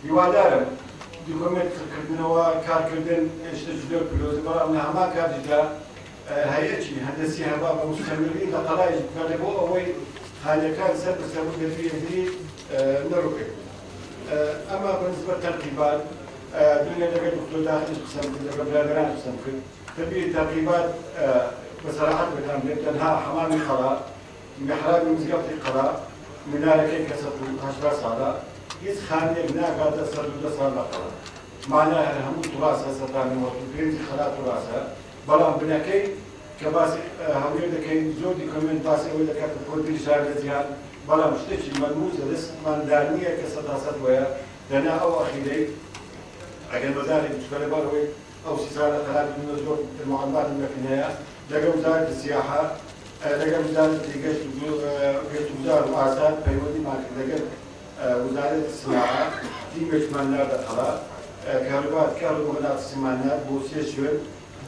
هیوادارم دوکۆمنتکردنەوە کارکردن هێشتا جلۆ پیرۆزە بەڵام لە هەمان کاتیشدا هەیەکی هەندەسی هەبا بە مستەمری لە قەڵای بکاتێ بۆ ئەوەی خانەکان سەر بەسەر دەفێنی نەڕووکێت. ئەمە بەنسبەت تەرتیبات دنیا لەگەڵ دکتۆر داخلیش قسەم کرد لەگەڵ برادران قسەم کرد تەبیعی تەرتیبات بەسەراحەت بەتان بێت تەنها حەمامی قەڵا میحرابی مزگەوتی قەڵا منارەکەی کە 180 ساڵە هیچ خانێک ناکاتە 110 ساڵ لە قەڵا معنای هەر هەموو توراسە سەردانیوەت و پێنجی خەلا توراسە بەڵام بنەکەی کە باسی هەولێر دەکەین زۆر دیکۆمنت باسی ئەوەی دەکات کۆنتری شار لە جیهان بەڵام شتێکی مەلموس لە دەستماندا نییە کە 100% وەیە دەنا ئەو ئەخیرەی ئەگەر بەزاری بچکە لەبەرەوەی ئەو سی ساڵە خەلاتی زۆر معلومات مەکنەیە لەگەڵ وزارەتی سیاحە لەگەڵ وزارەتی گەشت و ئازاد پەیوەندیمان کرد لەگەڵ وزارەتی سیاحە تیمێکمان نادە قەڵا کاروبار وڵاتی ناد بۆ سێ شوێن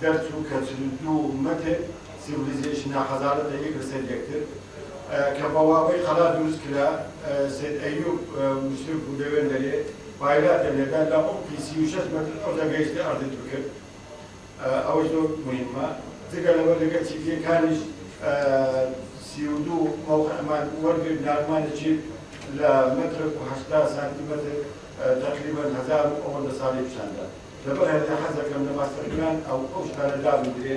دەرچوو کە 42 مەتر سیڤیلیزیشن هەزارە لە یەک لەسەر یەکتر کە بەواوەی قەڵا دروست کرا سید ئەیوب مشرف بوو لەوێن دەرێ بایلاتە لێدان لە ئۆپی 36 مەتر ئەو دەگەیشتی ئەڕدی کرد ئەوەش زۆر مهمە جگە لەوە لەگەڵ چیپیەکانیش 32 موقعمان وەرگرت نارمانێکی لە مەتر و 80 سانتیمەتر تقریبا 1000 ئەوەندە ساڵی پیشاندا لەبەر هەندێ حەزەکەم لە ماستەرگران ئەو شتانە دابدرێ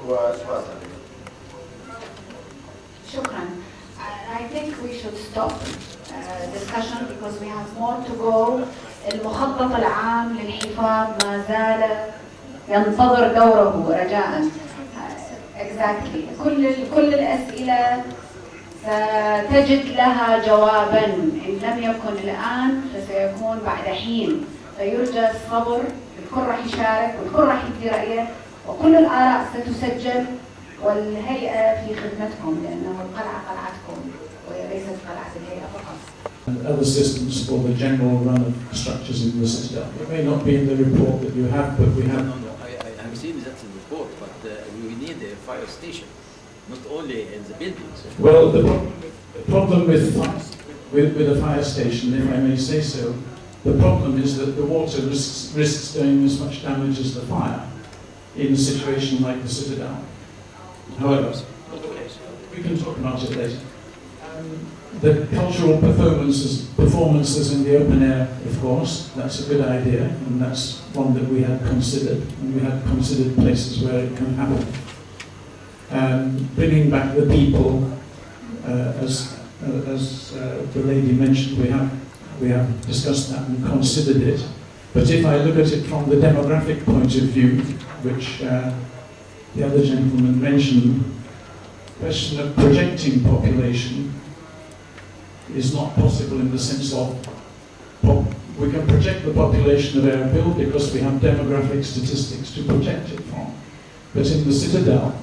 و سوپاسان. شكرا. I think we should stop discussion because we have more to go. المخطط العام للحفاظ ما زال ينتظر دوره رجاء. Exactly. كل الأسئلة ستجد لها جوابا إن لم يكن الآن فسيكون بعد حين فيرجى الصبر. الكل راح يشارك والكل راح يدي رأيه وكل الآراء ستسجل والهيئة في خدمتكم لأنه القلعة قلعتكم وليست قلعة الهيئة فقط. Other systems for the general run of structures in the citadel. It may not be in the report that you have, but we have. No, I have seen that in the report, but we need a fire station, not only in the buildings. Well, the problem with a fire station, if I may say so, the problem is that the water risks doing as much damage as the fire in a situation like the citadel. However, we can talk about it later. The cultural performances in the open air, of course, that's a good idea, and that's one that we had considered, and we had considered places where it can happen. Bringing back the people, as the lady mentioned, we have discussed that and considered it. But if I look at it from the demographic point of view, which the other gentleman mentioned, the question of projecting population is not possible in the sense of we can project the population of Erbil because we have demographic statistics to project it from. But in the citadel,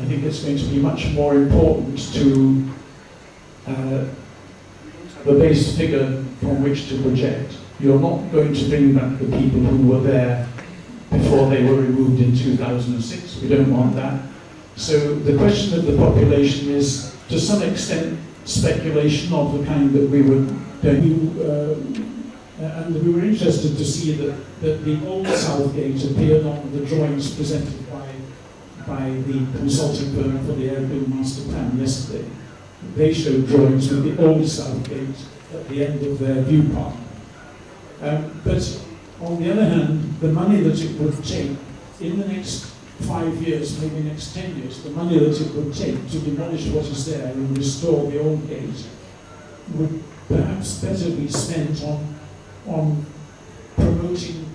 I think it's going to be much more important to the base figure from which to project. You're not going to bring back the people who were there before they were removed in 2006. We don't want that. So the question of the population is, to some extent, speculation of the kind that we were doing. And we were interested to see that the old South Gate appeared on the drawings presented by the consulting firm for the Erbil Master Plan yesterday. They showed drawings with the old South Gate at the end of their view park. But on the other hand, the money that it would take in the next 5 years, maybe next 10 years, the money that it would take to demolish what is there and restore the old gate would perhaps better be spent on promoting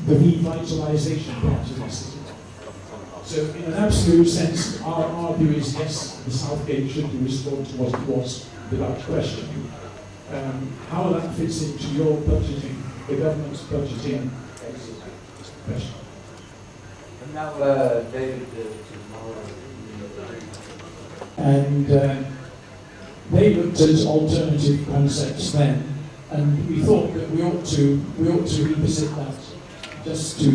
the revitalization part of the city. So in an absolute sense, our view is yes, the South Gate should be restored to what it was, without question. How that fits into your budgeting, the government's budgeting, is a question. And now, David, and they looked at alternative concepts then, and we thought that we ought to revisit that just to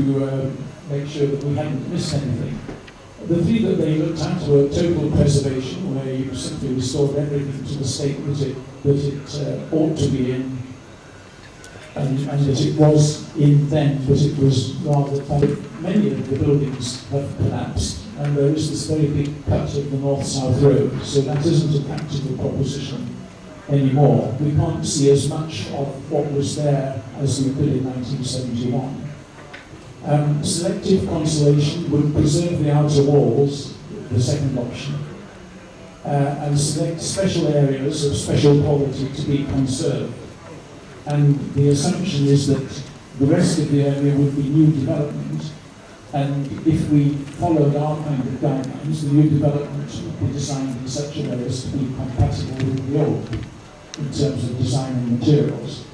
make sure that we hadn't missed anything. The three that they looked at were total preservation, where you simply restored everything to the state that it ought to be in. and that it was in then, but it was rather, many of the buildings have collapsed, and there is this very big cut of the north-south road, so that isn't a practical proposition anymore. We can't see as much of what was there as we could in 1971. Selective conservation would preserve the outer walls, the second option, and select special areas of special quality to be conserved. And the assumption is that the rest of the area would be new development, and if we followed our kind of guidelines, the new development would be designed in such a way as to be compatible with the old in terms of design and materials.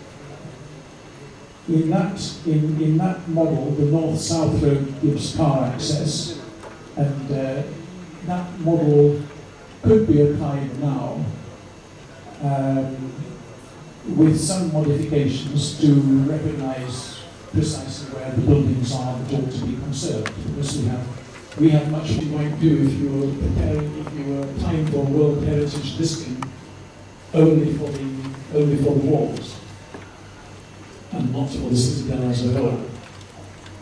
In that model, the north-south road gives car access, and that model could be applied now with some modifications to recognise precisely where the buildings are that ought to be conserved, because we have much we might do if you were applying for World Heritage listing only for the walls and not for the citadel as a whole.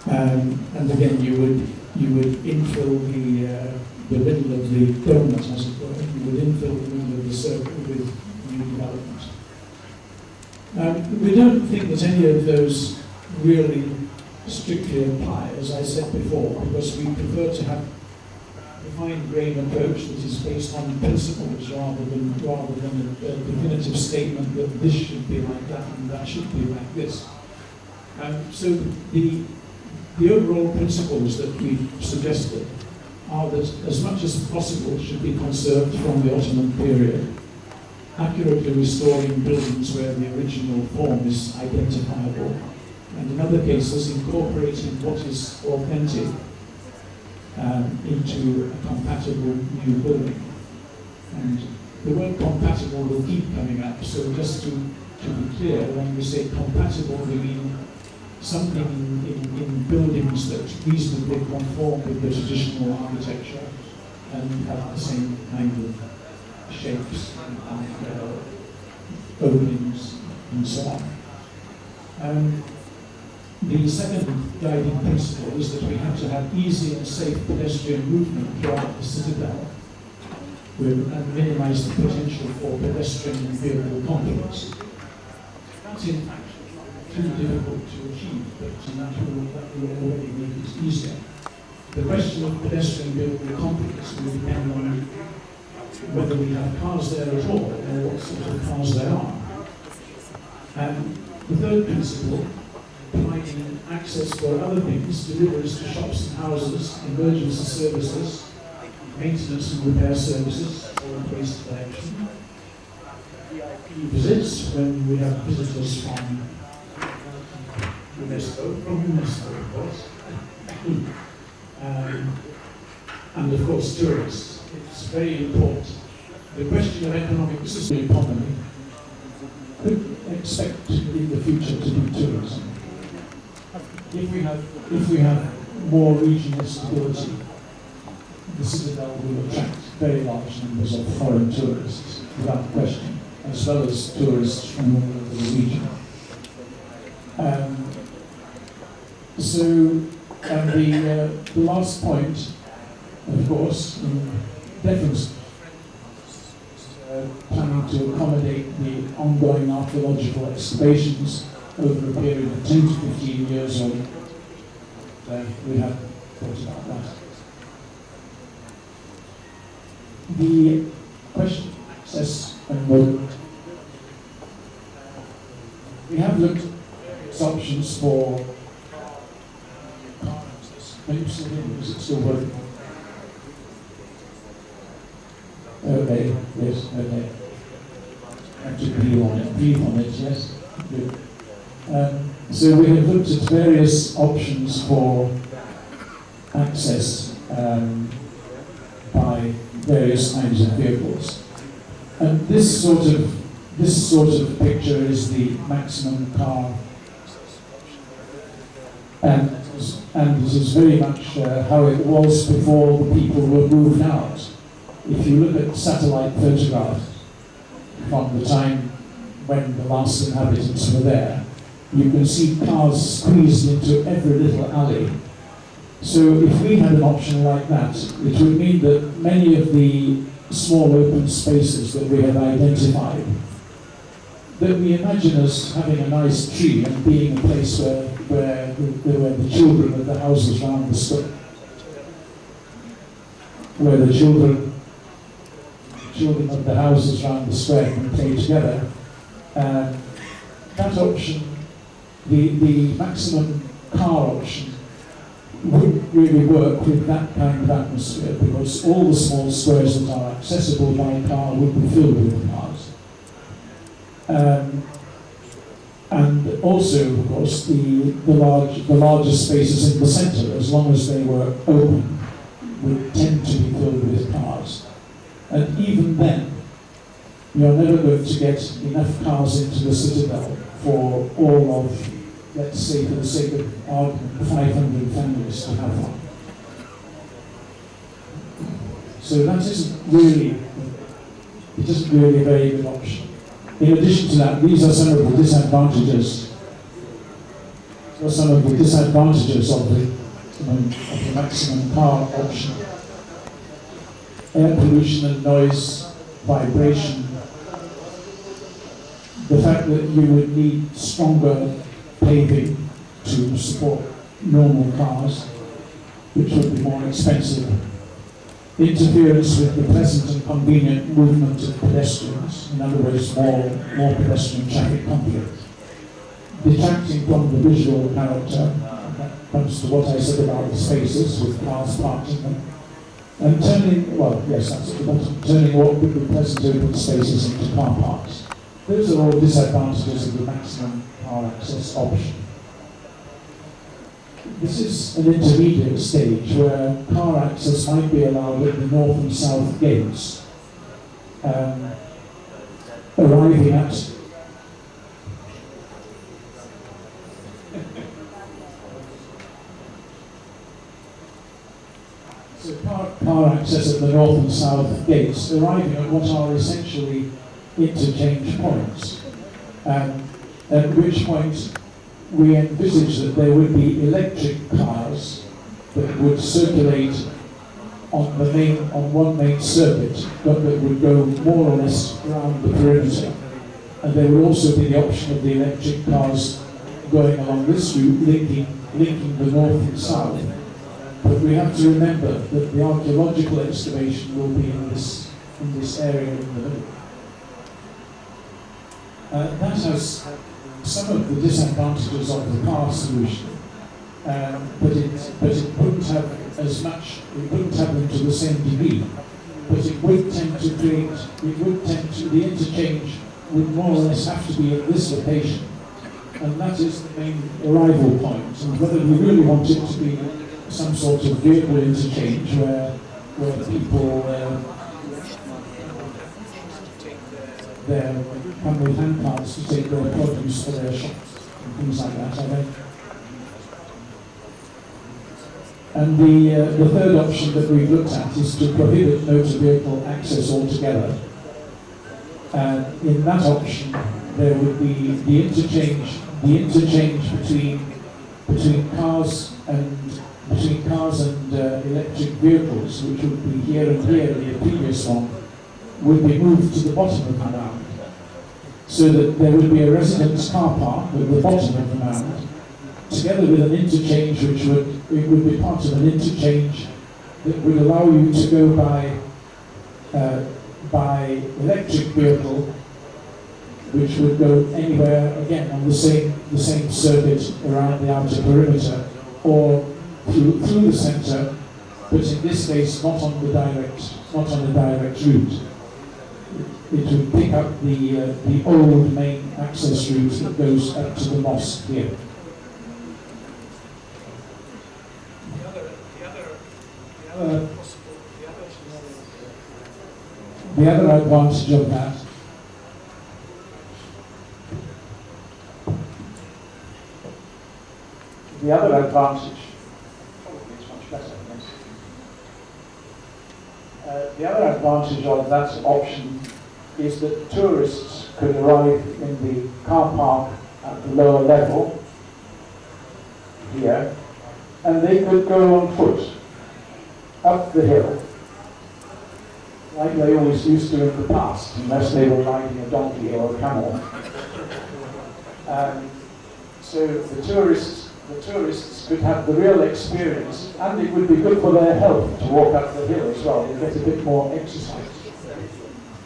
And again, you would infill the middle of the donut, as it were. You would infill the middle of the circle with new development. We don't think that any of those really strictly apply, as I said before, because we prefer to have a fine-grained approach that is based on principles rather than a definitive statement that this should be like that and that should be like this. So the overall principles that we've suggested are that as much as possible should be conserved from the Ottoman period, accurately restoring buildings where the original form is identifiable, and in other cases incorporating what is authentic into a compatible new building. And the word compatible will keep coming up, so just to be clear, when we say compatible, we mean something in buildings that reasonably conform with the traditional architecture and have the same kind of shapes and openings and so on. The second guiding principle is that we have to have easy and safe pedestrian movement throughout the citadel and minimize the potential for pedestrian and vehicle conflicts. That's in fact too difficult to achieve, but that will already make it easier. The question of pedestrian vehicle conflicts will depend on whether we have cars there at all or what sort of cars there are. And the third principle, providing access for other things, deliveries to shops and houses, emergency services, maintenance and repair services, or waste collection, VIP visits when we have visitors from UNESCO, of course, and of course tourists. It's very important. The question of economic system economy could expect in the future to be tourism. If we have more regional stability, the citadel will attract very large numbers of foreign tourists, without question, as well as tourists from all over the region. The last point, of course, in deference, planning to accommodate the ongoing archaeological excavations over a period of 10 to 15 years old. We have thought about that. The question of access and movement. We have looked at options for car access. Is it still working? Okay, yes, okay. I have to breathe on it, yes. Good. So we have looked at various options for access by various kinds of vehicles. And this sort of picture is the maximum car, and it is very much how it was before the people were moved out. If you look at satellite photographs from the time when the last inhabitants were there, you can see cars squeezed into every little alley. So if we had an option like that, it would mean that many of the small open spaces that we have identified, that we imagine as having a nice tree and being a place where the children of the houses around the square, where the children of the houses around the square can play together. That option, the maximum car option, wouldn't really work with that kind of atmosphere, because all the small squares that are accessible by car would be filled with cars. And also, of course, the larger spaces in the centre, as long as they were open, would tend to be filled with cars. And even then, you're never going to get enough cars into the citadel for all of, let's say, for the sake of argument, 500 families to have one. So that isn't really a very good option. In addition to that, these are some of the disadvantages. Of the maximum car option. Air pollution and noise, vibration, the fact that you would need stronger paving to support normal cars, which would be more expensive, interference with the pleasant and convenient movement of pedestrians, in other words, more pedestrian traffic conflict, detracting from the visual character, that comes to what I said about the spaces with cars parked in them, and turning what would be pleasant open spaces into car parks. Those are all disadvantages of the maximum car access option. This is an intermediate stage where car access might be allowed at the north and south gates, arriving at so car access at the north and south gates, arriving at what are essentially interchange points, at which point we envisage that there would be electric cars that would circulate on one main circuit, but that would go more or less around the perimeter. And there would also be the option of the electric cars going along this route, linking the north and south. But we have to remember that the archaeological excavation will be in this area in the middle. That has some of the disadvantages of the car solution, but it wouldn't have as much, it wouldn't have them to the same degree, but it would tend to create, the interchange would more or less have to be at this location, and that is the main arrival point. And whether we really want it to be some sort of vehicle interchange where people come with handcarts to take their produce for their shops and things like that. And the third option that we've looked at is to prohibit motor vehicle access altogether. And in that option, there would be the interchange between cars and electric vehicles, which would be here and here in the previous one, would be moved to the bottom of the mound, so that there would be a residence car park at the bottom of the mound, together with an interchange which would be part of an interchange that would allow you to go by electric vehicle, which would go anywhere, again, on the same circuit around the outer perimeter, or through the centre, but in this case not on a direct route. It would pick up the old main access route that goes up to the mosque here. The other advantage of that of that option is that tourists could arrive in the car park at the lower level, here, and they could go on foot up the hill, like they always used to in the past, unless they were riding a donkey or a camel. So the tourists could have the real experience, and it would be good for their health to walk up the hill as well. They get a bit more exercise.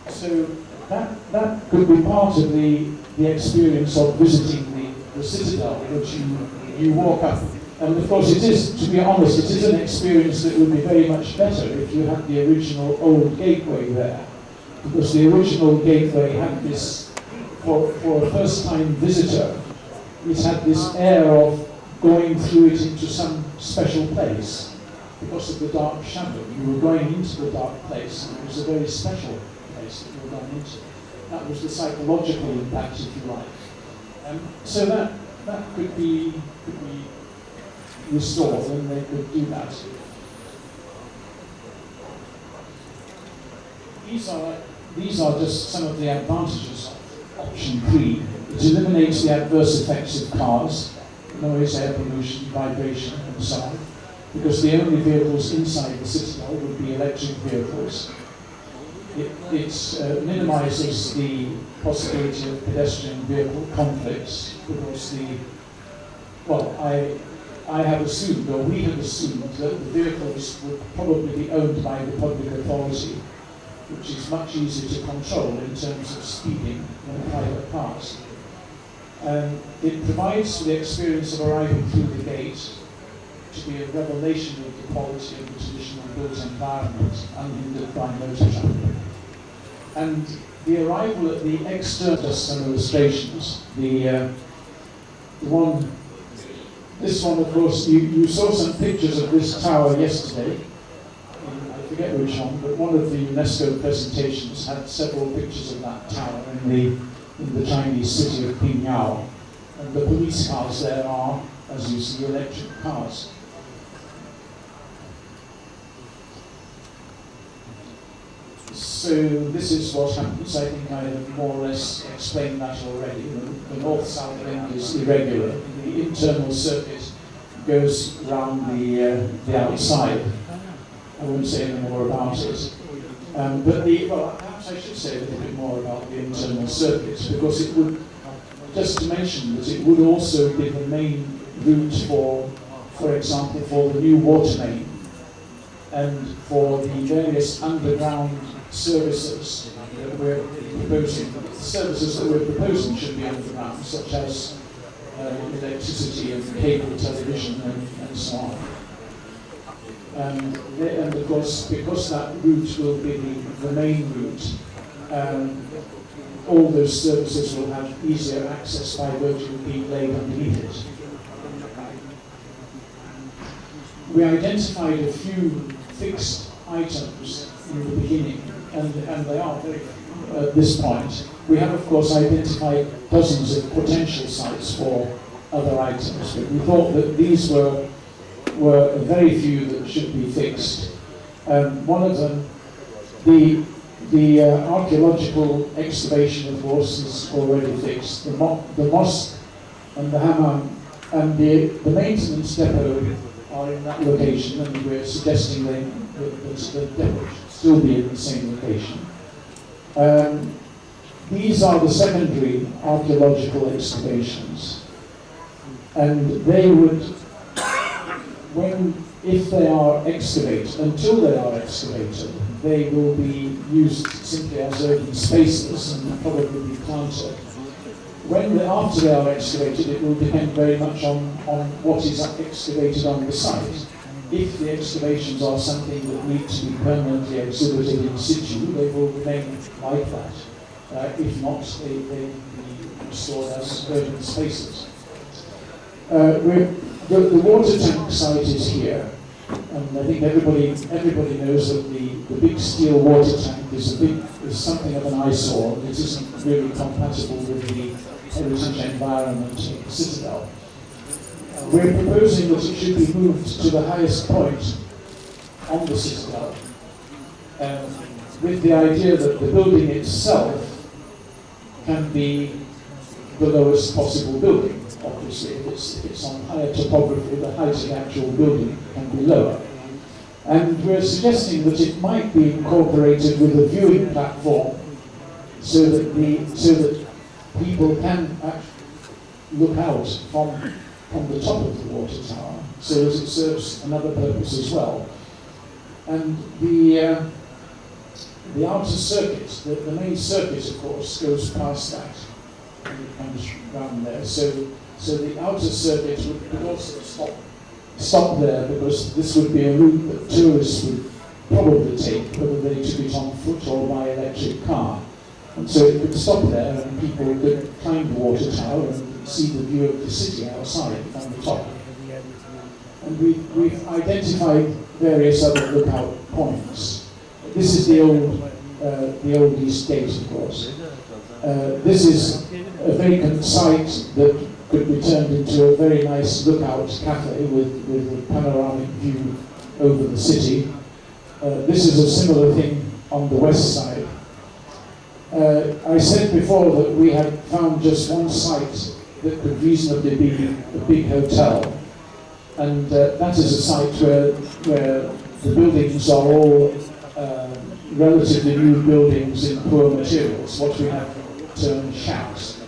So that could be part of the experience of visiting the citadel, which you walk up. And of course it is, to be honest, it is an experience that would be very much better if you had the original old gateway there. Because the original gateway had this, for a first-time visitor, it had this air of going through it into some special place. Because of the dark shadow, you were going into the dark place, and it was a very special place that you were going into. That was the psychological impact, if you like. So that could be restored, and they could do that. These are just some of the advantages of option 3. It eliminates the adverse effects of cars, noise, air pollution, vibration, and so on, because the only vehicles inside the citadel would be electric vehicles. It minimises the possibility of pedestrian vehicle conflicts, because I have assumed, or we have assumed, that the vehicles would probably be owned by the public authority, which is much easier to control in terms of speeding than private cars. It provides for the experience of arriving through the gate to be a revelation of the quality of the traditional built environment, unhindered by motor traffic. And the arrival at the external, just some illustrations, this one, of course, you saw some pictures of this tower yesterday. I forget which one, but one of the UNESCO presentations had several pictures of that tower in the Chinese city of Pingyao. And the police cars there are, as you see, electric cars. So this is what happens. I think I have more or less explained that already. The north-south link is irregular. The internal circuit goes around the outside. I won't say any more about it. But perhaps I should say a little bit more about the internal circuits, because it would, just to mention that it would also be the main route for example, for the new water main and for the various underground services that we're proposing. The services that we're proposing should be underground, such as electricity and cable television and so on. And of course, because that route will be the main route, all those services will have easier access by virtue of being laid underneath it. We identified a few fixed items in the beginning, and they are very at this point. We have, of course, identified dozens of potential sites for other items, but we thought that these were very few that should be fixed. One of them, the archaeological excavation, of course, is already fixed. The mosque and the hammam and the maintenance depot are in that location, and we're suggesting that the depot should still be in the same location. These are the secondary archaeological excavations, and they would, if they are excavated, until they are excavated, they will be used simply as open spaces and probably be planted. After they are excavated, it will depend very much on what is excavated on the site. If the excavations are something that need to be permanently exhibited in situ, they will remain like that. If not, they will be restored as open spaces. The water tank site is here, and I think everybody knows that the big steel water tank is something of an eyesore. It isn't really compatible with the heritage environment of the citadel. We're proposing that it should be moved to the highest point on the citadel, with the idea that the building itself can be the lowest possible building. Obviously, if it's on higher topography, the height of the actual building can be lower. And we're suggesting that it might be incorporated with a viewing platform so that people can actually look out from the top of the water tower, so as it serves another purpose as well. And the outer circuit, the main circuit, of course, goes past that and it comes round there. So the outer circuit would also stop there, because this would be a route that tourists would probably take, whether they took it on foot or by electric car. And so it could stop there and people could climb the water tower and see the view of the city outside from the top. And we've identified various other lookout points. This is the old East Gate, of course. This is a vacant site that could be turned into a very nice lookout cafe with a panoramic view over the city. This is a similar thing on the west side. I said before that we had found just one site that could reasonably be a big hotel, and that is a site where the buildings are all relatively new buildings in poor materials, what we have termed shacks.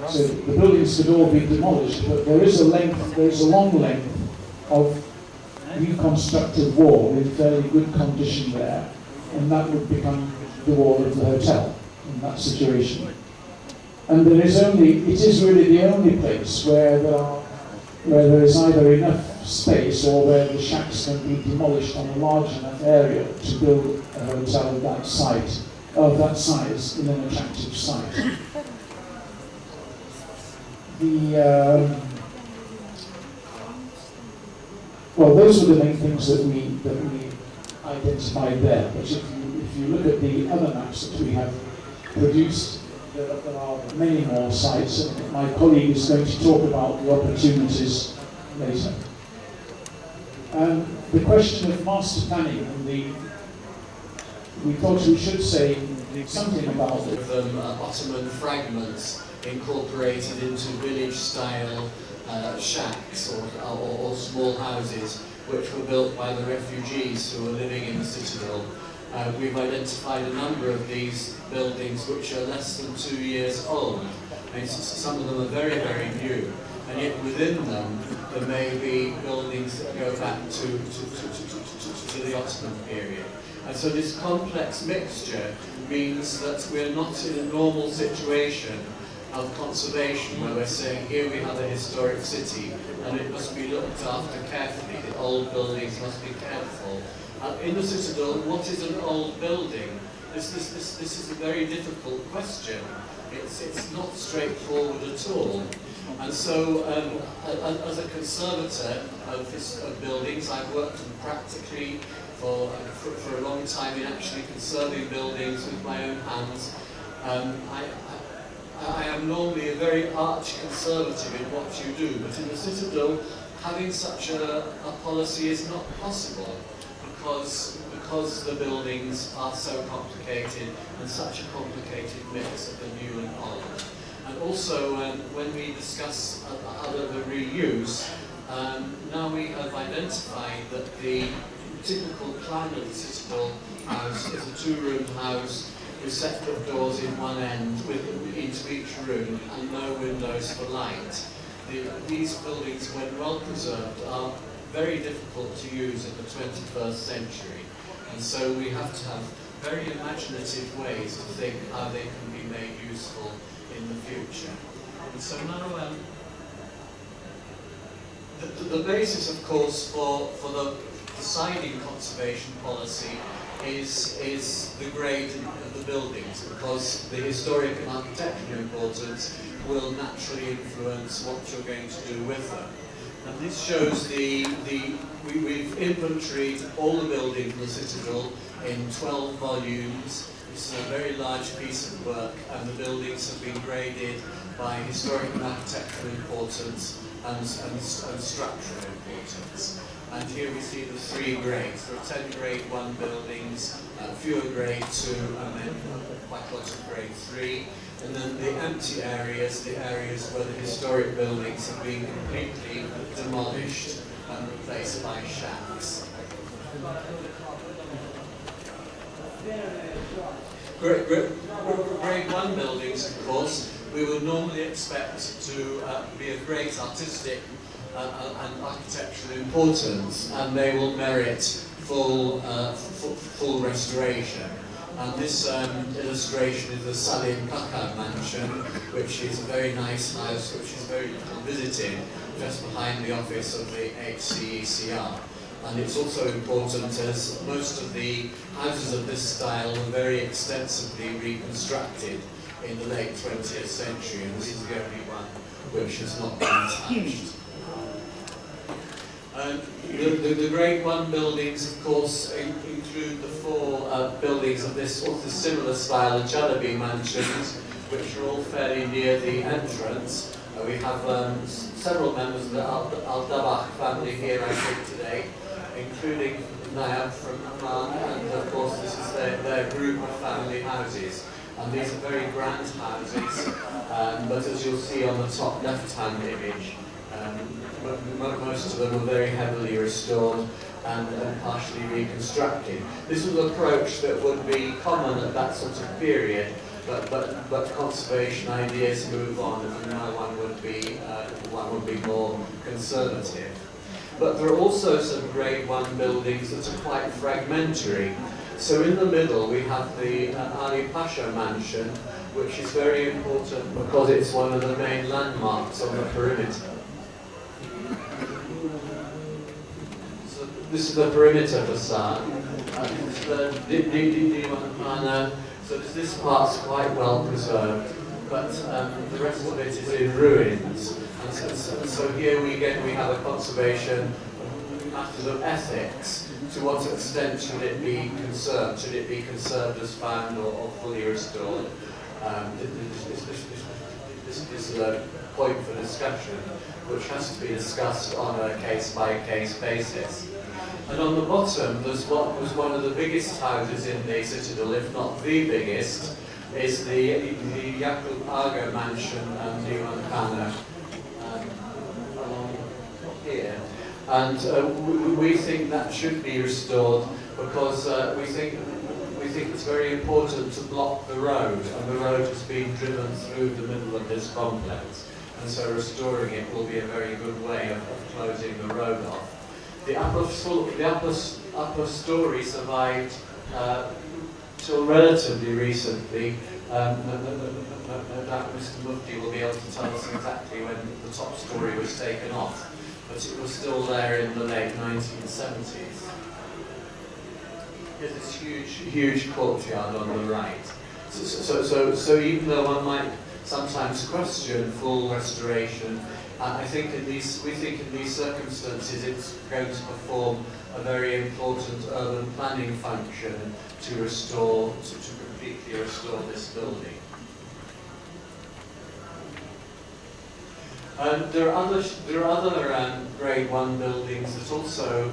So the buildings could all be demolished, but there is a long length of reconstructed wall in fairly good condition there, and that would become the wall of the hotel in that situation. And it is really the only place where there is either enough space or where the shacks can be demolished on a large enough area to build a hotel of that size in an attractive site. Well, those were the main things that we identified there. But if you look at the other maps that we have produced, there are many more sites, and my colleague is going to talk about the opportunities later. The question of master planning, we thought we should say something about it. Ottoman fragments incorporated into village-style shacks or small houses which were built by the refugees who were living in the citadel. We've identified a number of these buildings which are less than 2 years old. And some of them are very, very new, and yet within them there may be buildings that go back to the Ottoman period. And so this complex mixture means that we're not in a normal situation of conservation where we're saying here we have a historic city and it must be looked after carefully, the old buildings must be cared for. In the citadel, what is an old building? This is a very difficult question. It's not straightforward at all. And so, as a conservator of buildings, I've worked practically for a long time in actually conserving buildings with my own hands. I am normally a very arch conservative in what you do, but in the citadel, having such a policy is not possible because the buildings are so complicated and such a complicated mix of the new and old. And also, when we discuss the reuse, now we have identified that the typical plan of the citadel house is a two-room house with separate doors in one end into each room and no windows for light. These buildings, when well preserved, are very difficult to use in the 21st century. And so we have to have very imaginative ways to think how they can be made useful in the future. And so now, the basis, of course, for the deciding conservation policy is the grade of the buildings, because the historic and architectural importance will naturally influence what you're going to do with them. And this shows we've inventoried all the buildings in the citadel in 12 volumes. This is a very large piece of work, and the buildings have been graded by historic and architectural importance and structural importance. And here we see the 3 grades. There are 10 grade 1 buildings, fewer grade 2, and then quite a lot of grade 3. And then the empty areas, the areas where the historic buildings have been completely demolished and replaced by shacks. Grade 1 buildings, of course, we would normally expect to be of great artistic and architectural importance, and they will merit full restoration. And this illustration is the Saline Mansion, which is a very nice house, which is very little visited, just behind the office of the HCECR. And it's also important as most of the houses of this style were very extensively reconstructed in the late 20th century, and this is the only one which has not been touched. The Grade 1 buildings, of course, include the 4 buildings of this similar style, the Sharif mansions, which are all fairly near the entrance. We have several members of the Al-Dabakh family here, I think, today, including Nayab from Amman, and of course this is their group of family houses. And these are very grand houses, but as you'll see on the top left-hand image, most of them are very heavily restored and partially reconstructed. This was an approach that would be common at that sort of period, but conservation ideas move on, and now one would be more conservative. But there are also some Grade 1 buildings that are quite fragmentary. So in the middle we have the Ali Pasha Mansion, which is very important because it's one of the main landmarks on the perimeter. So this is the perimeter facade. So this part's quite well preserved, but the rest of it is in ruins. And so here we have a conservation matters of ethics. To what extent should it be conserved? Should it be conserved as found or fully restored? This is a point for discussion, which has to be discussed on a case-by-case basis. And on the bottom, there's what was one of the biggest houses in the citadel, if not the biggest, is the Yaqub Aga Mansion and the Diwan along here. And we think that should be restored because we think it's very important to block the road, and the road has been driven through the middle of this complex, and so restoring it will be a very good way of closing the road off. The upper story survived till relatively recently. No doubt Mr. Mufti will be able to tell us exactly when the top story was taken off, but it was still there in the late 1970s. Here's this huge courtyard on the right. So even though one might sometimes question full restoration, I think we think in these circumstances it's going to perform a very important urban planning function to completely restore this building. There are other Grade 1 buildings that also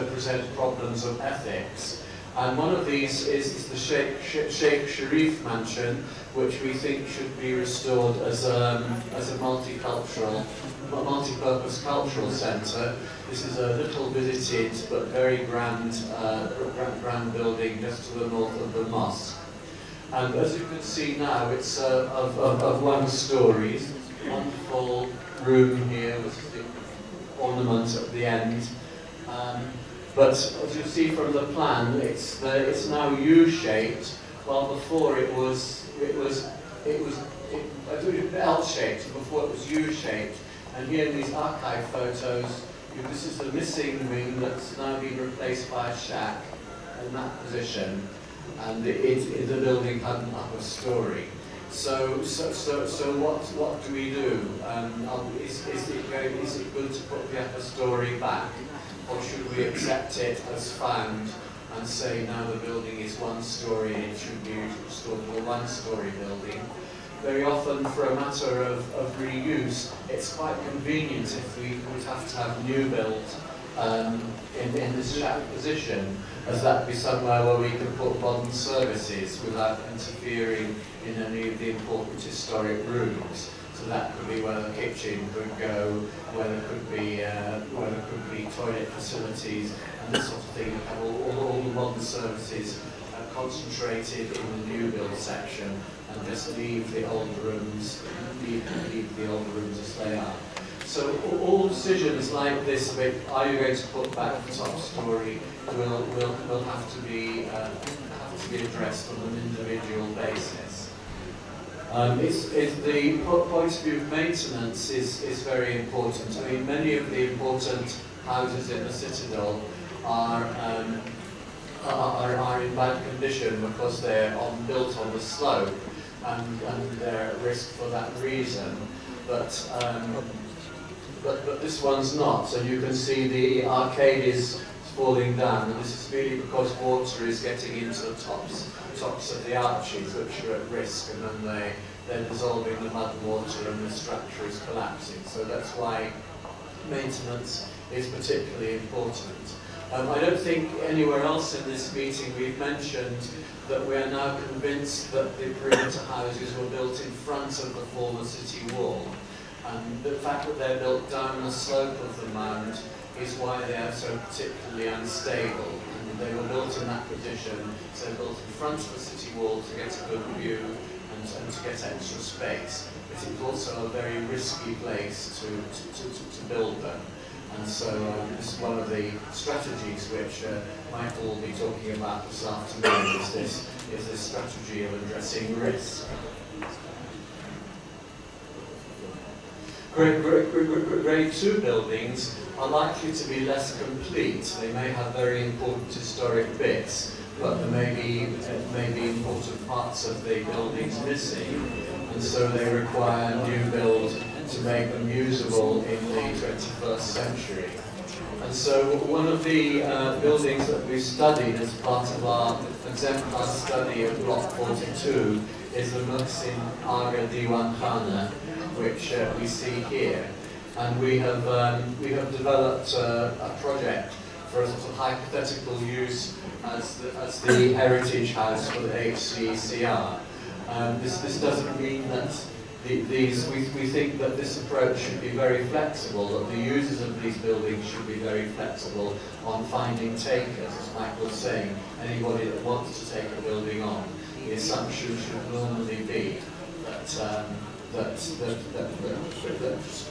present problems of ethics, and one of these is the Sheikh Sharif Mansion, which we think should be restored as a multi-purpose cultural centre. This is a little visited but very grand building just to the north of the mosque. And as you can see now, it's of 1 story. Wonderful room here with the ornament at the end. But as you see from the plan, it's now U-shaped, while before it was L-shaped. Before it was U-shaped. And here in these archive photos, this is the missing wing that's now been replaced by a shack in that position, and the building had an upper story. So what do we do? Is it good to put the upper story back, or should we accept it as found and say now the building is 1 story and it should be restored to a 1-story building? Very often, for a matter of reuse, it's quite convenient if we would have to have new build in this shack position, as that be somewhere where we can put modern services without interfering in any of the important historic rooms. So that could be where the kitchen could go, where there could be toilet facilities and this sort of thing. And all the modern services concentrated in the new build section, and just leave the old rooms, leave the old rooms as they are. So all decisions like this, about are you going to put back the top story, will have to be addressed on an individual basis. The point of view of maintenance is very important. I mean, many of the important houses in the Citadel are in bad condition because they're built on the slope, and they're at risk for that reason. But this one's not. So you can see the arcade is falling down, and this is really because water is getting into the tops of the arches, which are at risk, and then they're dissolving the mud water, and the structure is collapsing. So that's why maintenance is particularly important. I don't think anywhere else in this meeting we've mentioned that we are now convinced that the perimeter houses were built in front of the former city wall. And the fact that they're built down the slope of the mound is why they are so particularly unstable. And they were built in that position, so they're built in front of the city wall to get a good view and to get extra space. But it's also a very risky place to build them. And so this is one of the strategies which Michael will be talking about this afternoon, is this strategy of addressing risk. Grade 2 buildings are likely to be less complete. They may have very important historic bits, but there may be important parts of the buildings missing, and so they require new build to make them usable in the 21st century. And so one of the buildings that we studied as part of our exemplar study of Block 42 is the Muhsin Aga Diwan Khana, which we see here. And we have developed a project for a sort of hypothetical use as the heritage house for the HCCR. This doesn't mean that we think that this approach should be very flexible, that the users of these buildings should be very flexible on finding takers, as Michael was saying. Anybody that wants to take a building on, the assumption should normally be that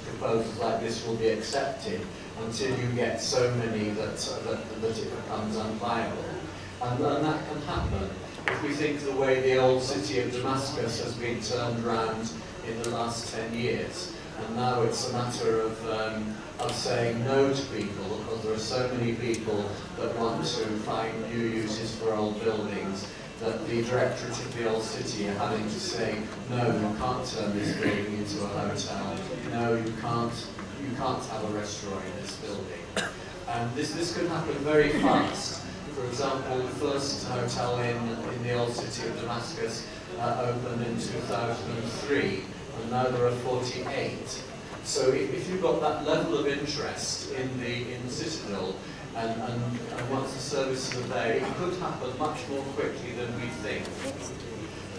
proposals like this will be accepted until you get so many that it becomes unviable. And that can happen. If we think the way the old city of Damascus has been turned around in the last 10 years, and now it's a matter of saying no to people, because there are so many people that want to find new uses for old buildings, that the directorate of the old city are having to say, no, you can't turn this building into a hotel, no, you can't have a restaurant in this building. And this can happen very fast. For example, the first hotel in the old city of Damascus opened in 2003, and now there are 48. So if you've got that level of interest in the Citadel, and once the services are there, it could happen much more quickly than we think.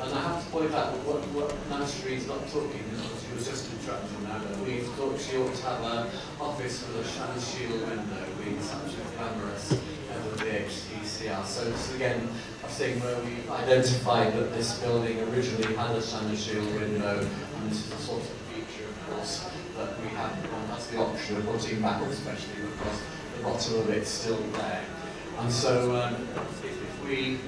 And I have to point out that what Nasri's not talking, because she was just interrupting now, that we thought she ought to have an office with a shiny shield window, being such a glamorous head of the HCCR. So this is again a thing where we identified that this building originally had a shiny shield window, and this is a sort of feature, of course, that we have, and that's the option of putting back, especially because the bottom of it's still there. And so if we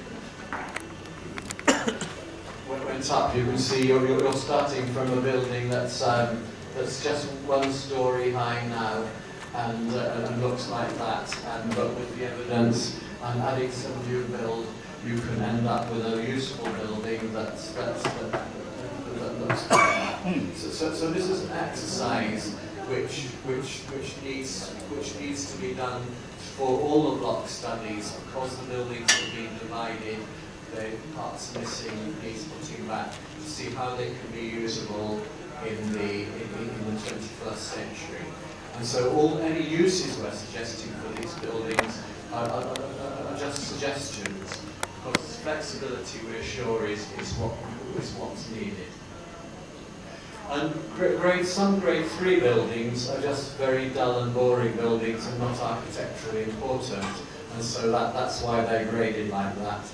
went up, you can see you're starting from a building that's just 1 story high now, and looks like that. But with the evidence and adding some new build, you can end up with a useful building that looks like that. So this is an exercise which needs to be done for all the block studies, because the buildings have been divided. The parts missing needs putting back to see how they can be usable in the 21st century. And so any uses we're suggesting for these buildings are just suggestions, because flexibility, we're sure, is what's needed. And some grade 3 buildings are just very dull and boring buildings and not architecturally important, and so that's why they're graded like that.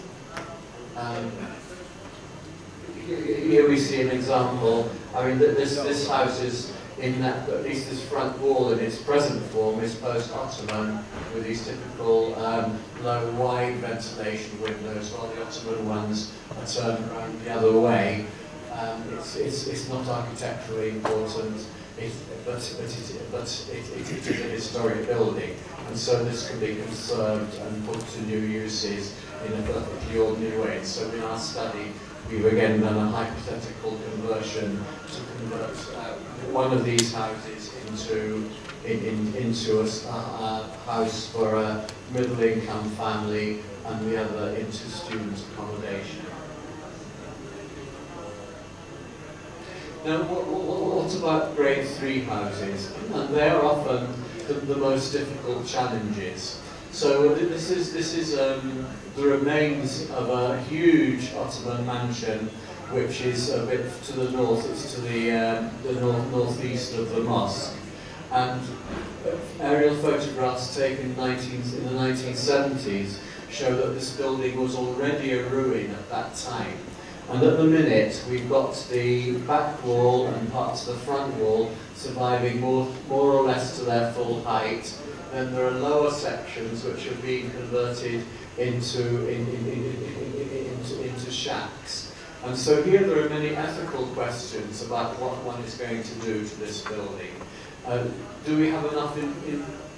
Here we see an example. I mean, this house is in that, at least this front wall in its present form is post-Ottoman, with these typical low, wide ventilation windows, while the Ottoman ones are turned around the other way. It's not architecturally important, but it is a historic building, and so this can be conserved and put to new uses in a perfectly ordinary way. So in our study, we've again done a hypothetical conversion to convert one of these houses into a house for a middle-income family, and the other into student accommodation. Now, what about grade 3 houses? And they're often the most difficult challenges. So this is the remains of a huge Ottoman mansion, which is a bit to the north. It's to the northeast of the mosque. And aerial photographs taken in the 1970s show that this building was already a ruin at that time. And at the minute, we've got the back wall and parts of the front wall surviving more or less to their full height. Then there are lower sections which have been converted into shacks. And so here there are many ethical questions about what one is going to do to this building. Do we have enough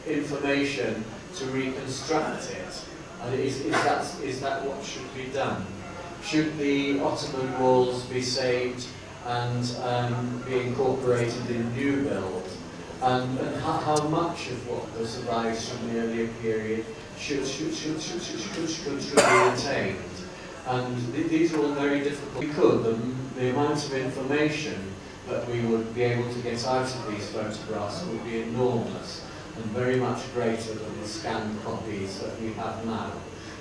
information to reconstruct it? And is that what should be done? Should the Ottoman walls be saved and be incorporated in new build? And how much of what survives from the earlier period should be retained? And these are all very difficult. We could, the amount of information that we would be able to get out of these photographs would be enormous and very much greater than the scanned copies that we have now.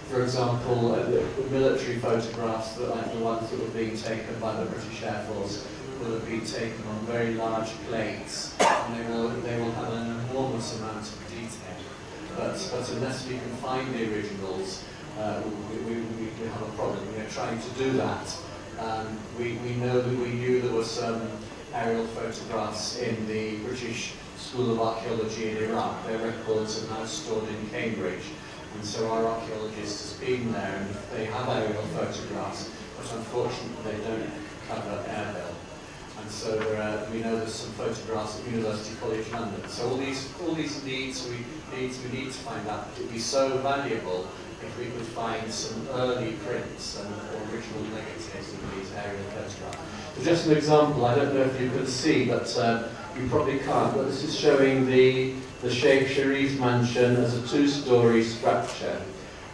For example, the military photographs, like the ones that were being taken by the British Air Force, will have been taken on very large plates, and they will have an enormous amount of detail. But unless we can find the originals, we have a problem. We are trying to do that. We know that we knew there were some aerial photographs in the British School of Archaeology in Iraq. Their records are now stored in Cambridge. And so our archaeologists have been there, and they have aerial photographs, but unfortunately they don't cover airbill. And so we know there's some photographs at University College London. So all these needs we need to find out. It would be so valuable if we could find some early prints and original negatives of these aerial photographs. So just an example, I don't know if you can see, but you probably can't, but this is showing the Sharif mansion as a two-storey structure.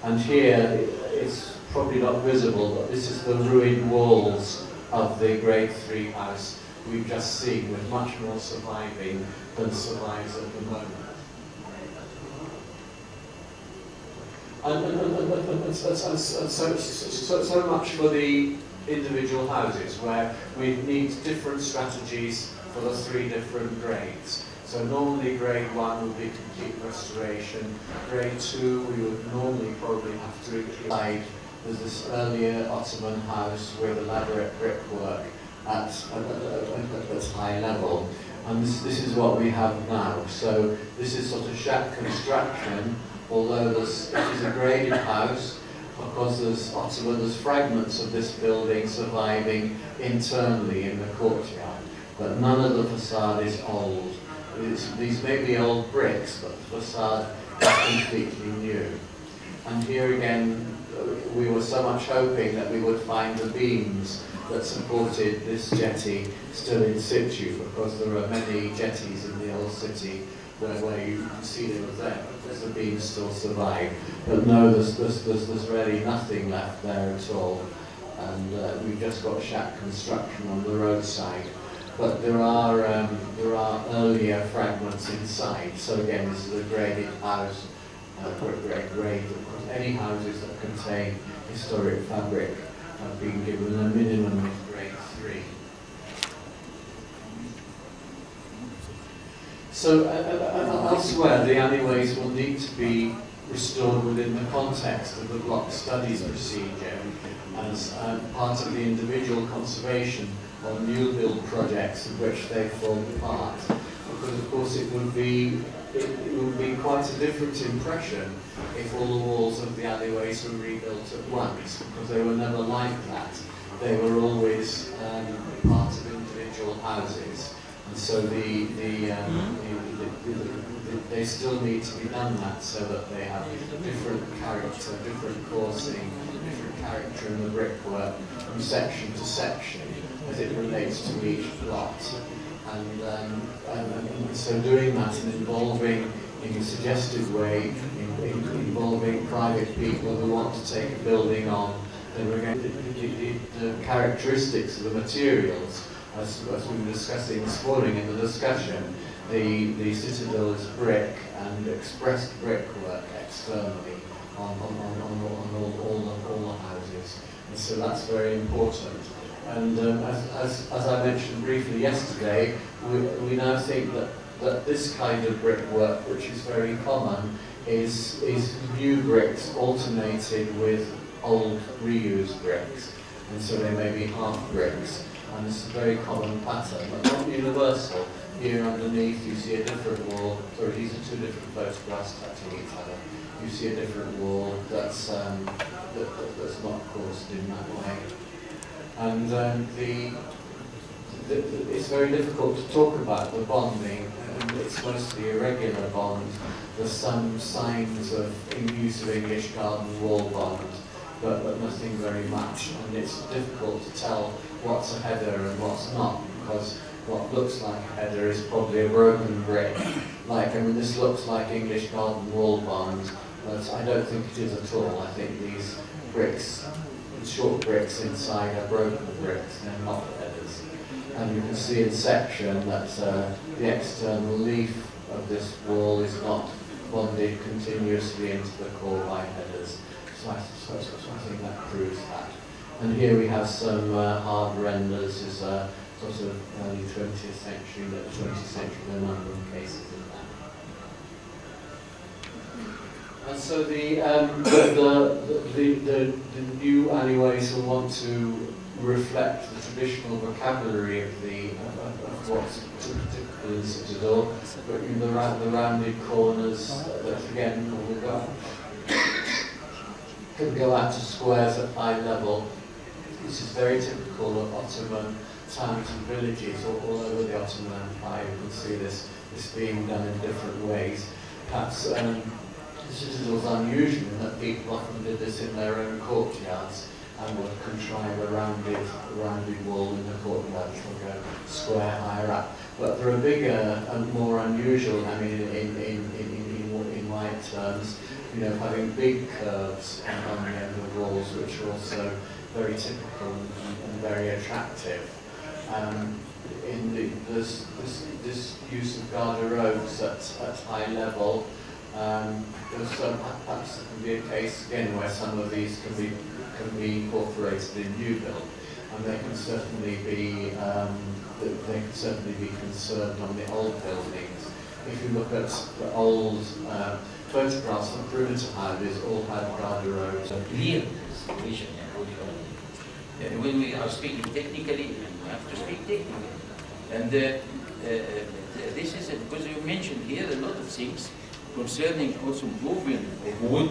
And here, it's probably not visible, but this is the ruined walls of the grade 3 house we've just seen, with much more surviving than survives at the moment. And so much for the individual houses, where we need different strategies for the 3 different grades. So normally grade 1 would be complete restoration. Grade 2 we would normally probably have to include. There's this earlier Ottoman house with elaborate brickwork at high level. And this is what we have now. So this is sort of shack construction, although it is a graded house, because there's fragments of this building surviving internally in the courtyard. But none of the facade is old. These may be old bricks, but the facade is completely new. And here again, we were so much hoping that we would find the beams that supported this jetty still in situ, because there are many jetties in the old city where you can see they were there, but the beams still survive. But no, there's really nothing left there at all. And we've just got shack construction on the roadside. but there are earlier fragments inside. So again, this is a graded house, grade. Any houses that contain historic fabric have been given a minimum of grade 3. So elsewhere, the alleyways will need to be restored within the context of the block studies procedure as part of the individual conservation or new build projects of which they form part. Because of course it would be quite a different impression if all the walls of the alleyways were rebuilt at once, because they were never like that. They were always part of individual houses, and so they still need to be done that so that they have different character, different coursing, different character in the brickwork from section to section as it relates to each plot. And so doing that and involving, in a suggestive way, involving private people who want to take a building on the characteristics of the materials, as we were discussing this morning in the discussion. The citadel is brick and expressed brickwork externally on all the houses, and so that's very important. And as I mentioned briefly yesterday, we now think that this kind of brickwork, which is very common, is new bricks alternated with old reused bricks, and so they may be half bricks, and it's a very common pattern, but not universal. Here underneath you see a different wall, sorry, these are two different photographs touching each other. You see a different wall that's not coursed in that way. And it's very difficult to talk about the bonding, and it's mostly irregular bond. There's some signs of use of English garden wall bond, but nothing very much. And it's difficult to tell what's a header and what's not, because what looks like a header is probably a broken brick. This looks like English garden wall bond, but I don't think it is at all. I think these bricks, short bricks inside, are broken bricks, they're not headers. And you can see in section that the external leaf of this wall is not bonded continuously into the core by headers. So I think that proves that. And here we have some hard renders, is sort of early 20th century, there are a number of cases of that. And so the new alleyways will want to reflect the traditional vocabulary of what's typical in Citadel, but in the rounded corners that again can go out to squares at eye level. This is very typical of Ottoman towns and villages all over the Ottoman Empire. You can see this being done in different ways. Perhaps the Citadel was unusual in that people often did this in their own courtyards and would contrive a rounded wall in the courtyard to go square higher up. But there are bigger and more unusual, I mean, in white terms, having big curves on the end of walls, which are also very typical and very attractive. This use of garderoves at high level, perhaps there can be a case again where some of these can be incorporated in new build, and they can certainly be conserved on the old buildings. If you look at the old photographs of perimeter houses, all had garderoves. Clear vision, when we are speaking technically, we have to speak technically. And this is because you mentioned here a lot of things concerning also moving of wood,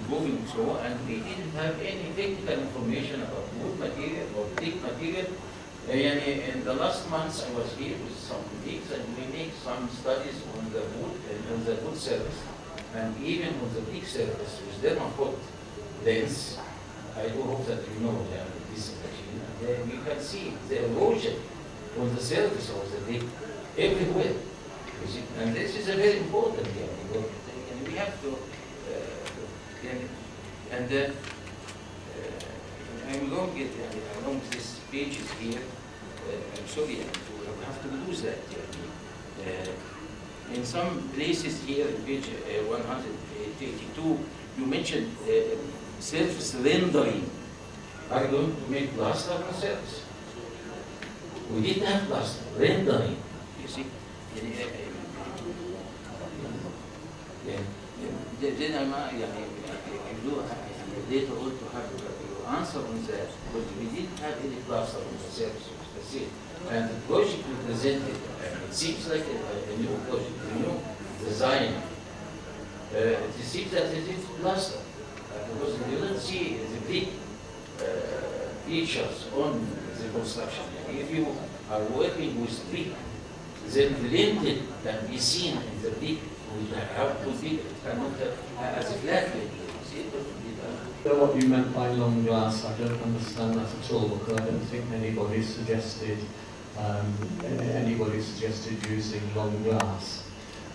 moving so, and we didn't have any technical information about wood material or thick material. In the last months I was here with some colleagues and we make some studies on the wood and on the wood surface, and even on the thick surface with dermaphod lens. I do hope that you know this machine. And you can see the erosion on the surface of the thick everywhere. And this is a very important here. And we have to, I'm going to get along these pages here. I'm sorry, we have to lose that. In some places here in page 182, you mentioned surface rendering. Are you going to make plaster on surface? We didn't have plaster, rendering, you see. Then I'm later on to have your answer on that, because we didn't have any plaster on the surface of the city. And the project we presented, it seems like a new project, a new design. It seems that it is plaster, because you don't see the big features on the construction. If you are working with brick, then the lintel can be seen in the brick. How to feel it cannot as a flat lintel. What you meant by long glass, I don't understand that at all, because I don't think anybody suggested using long glass.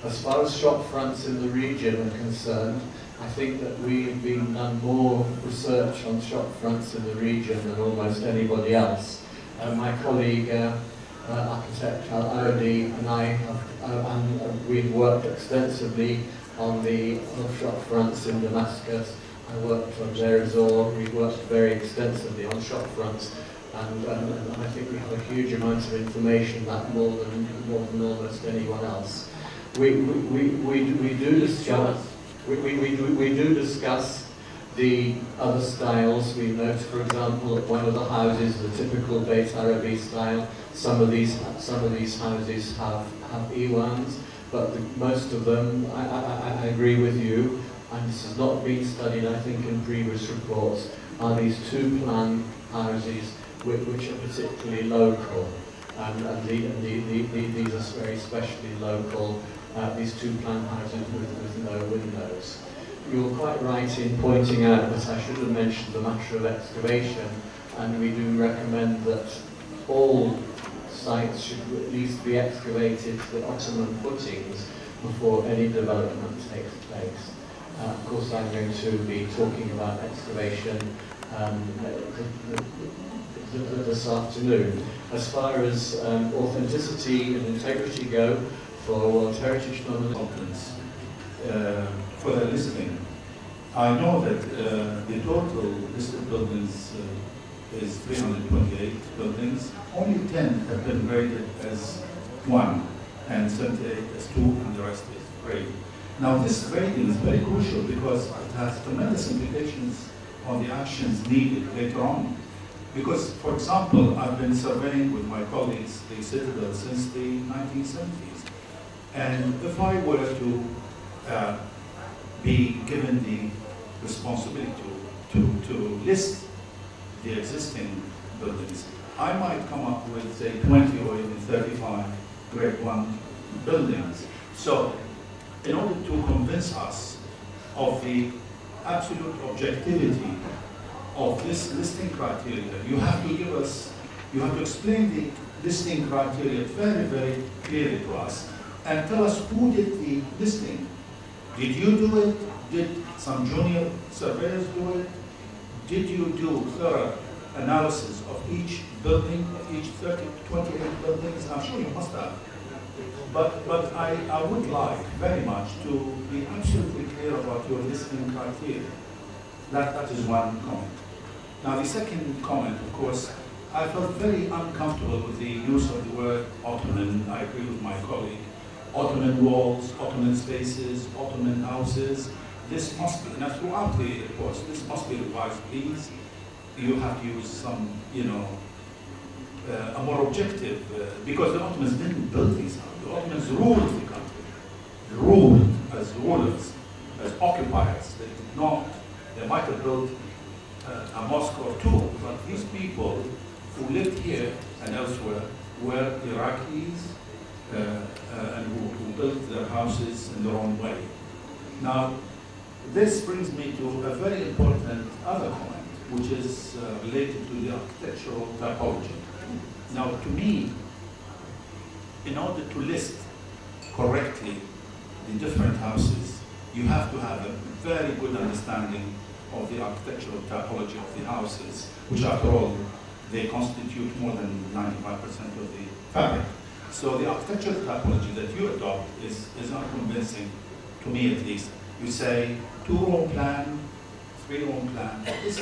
As far as shop fronts in the region are concerned, I think that we've done more research on shop fronts in the region than almost anybody else. My colleague, architect Al-Audi, and I we've worked extensively on the shop fronts in Damascus. I worked on Deir we worked very extensively on shop fronts, and I think we have a huge amount of information, that more than almost anyone else. We do discuss the other styles. We note, for example, that one of the houses, the typical Beit Arabi style, some of these houses have Iwans, but most of them, I agree with you, and this has not been studied, I think, in previous reports, are these two-plan houses which are particularly local, and these are very specially local, these two-plan houses with no windows. You're quite right in pointing out that I should have mentioned the matter of excavation, and we do recommend that all sites should at least be excavated to the Ottoman footings before any development takes place. Of course, I'm going to be talking about excavation this afternoon. As far as authenticity and integrity go for World Heritage nominations, for the listing, I know that the total listed buildings is 328 buildings. Only 10 have been graded as 1 and 78 as 2, and the rest is grade. Now this grading is very crucial because it has tremendous implications on the actions needed later on. Because, for example, I've been surveying with my colleagues the Citadel since the 1970s. And if I were to be given the responsibility to list the existing buildings, I might come up with, say, 20 or even 35 grade 1 buildings. So, in order to convince us of the absolute objectivity of this listing criteria, you have to explain the listing criteria very, very clearly to us and tell us who did the listing. Did you do it? Did some junior surveyors do it? Did you do thorough analysis of each building, of each 28 buildings? I'm sure you must have. But I would like very much to be absolutely clear about your listing criteria. That is one comment. Now the second comment, of course, I felt very uncomfortable with the use of the word Ottoman. I agree with my colleague. Ottoman walls, Ottoman spaces, Ottoman houses. This must be, now throughout the reports, this must be revised, please. You have to use some, a more objective, because the Ottomans didn't build these houses. The Ottomans ruled the country, ruled as rulers, as occupiers. They did not, they might have built a mosque or two, but these people who lived here and elsewhere were Iraqis and who built their houses in their own way. Now, this brings me to a very important other comment, which is related to the architectural typology. Now, to me, in order to list correctly the different houses, you have to have a very good understanding of the architectural typology of the houses, which after all they constitute more than 95% of the fabric. So the architectural typology that you adopt is unconvincing, to me at least. You say 2-room plan, 3-room plan. This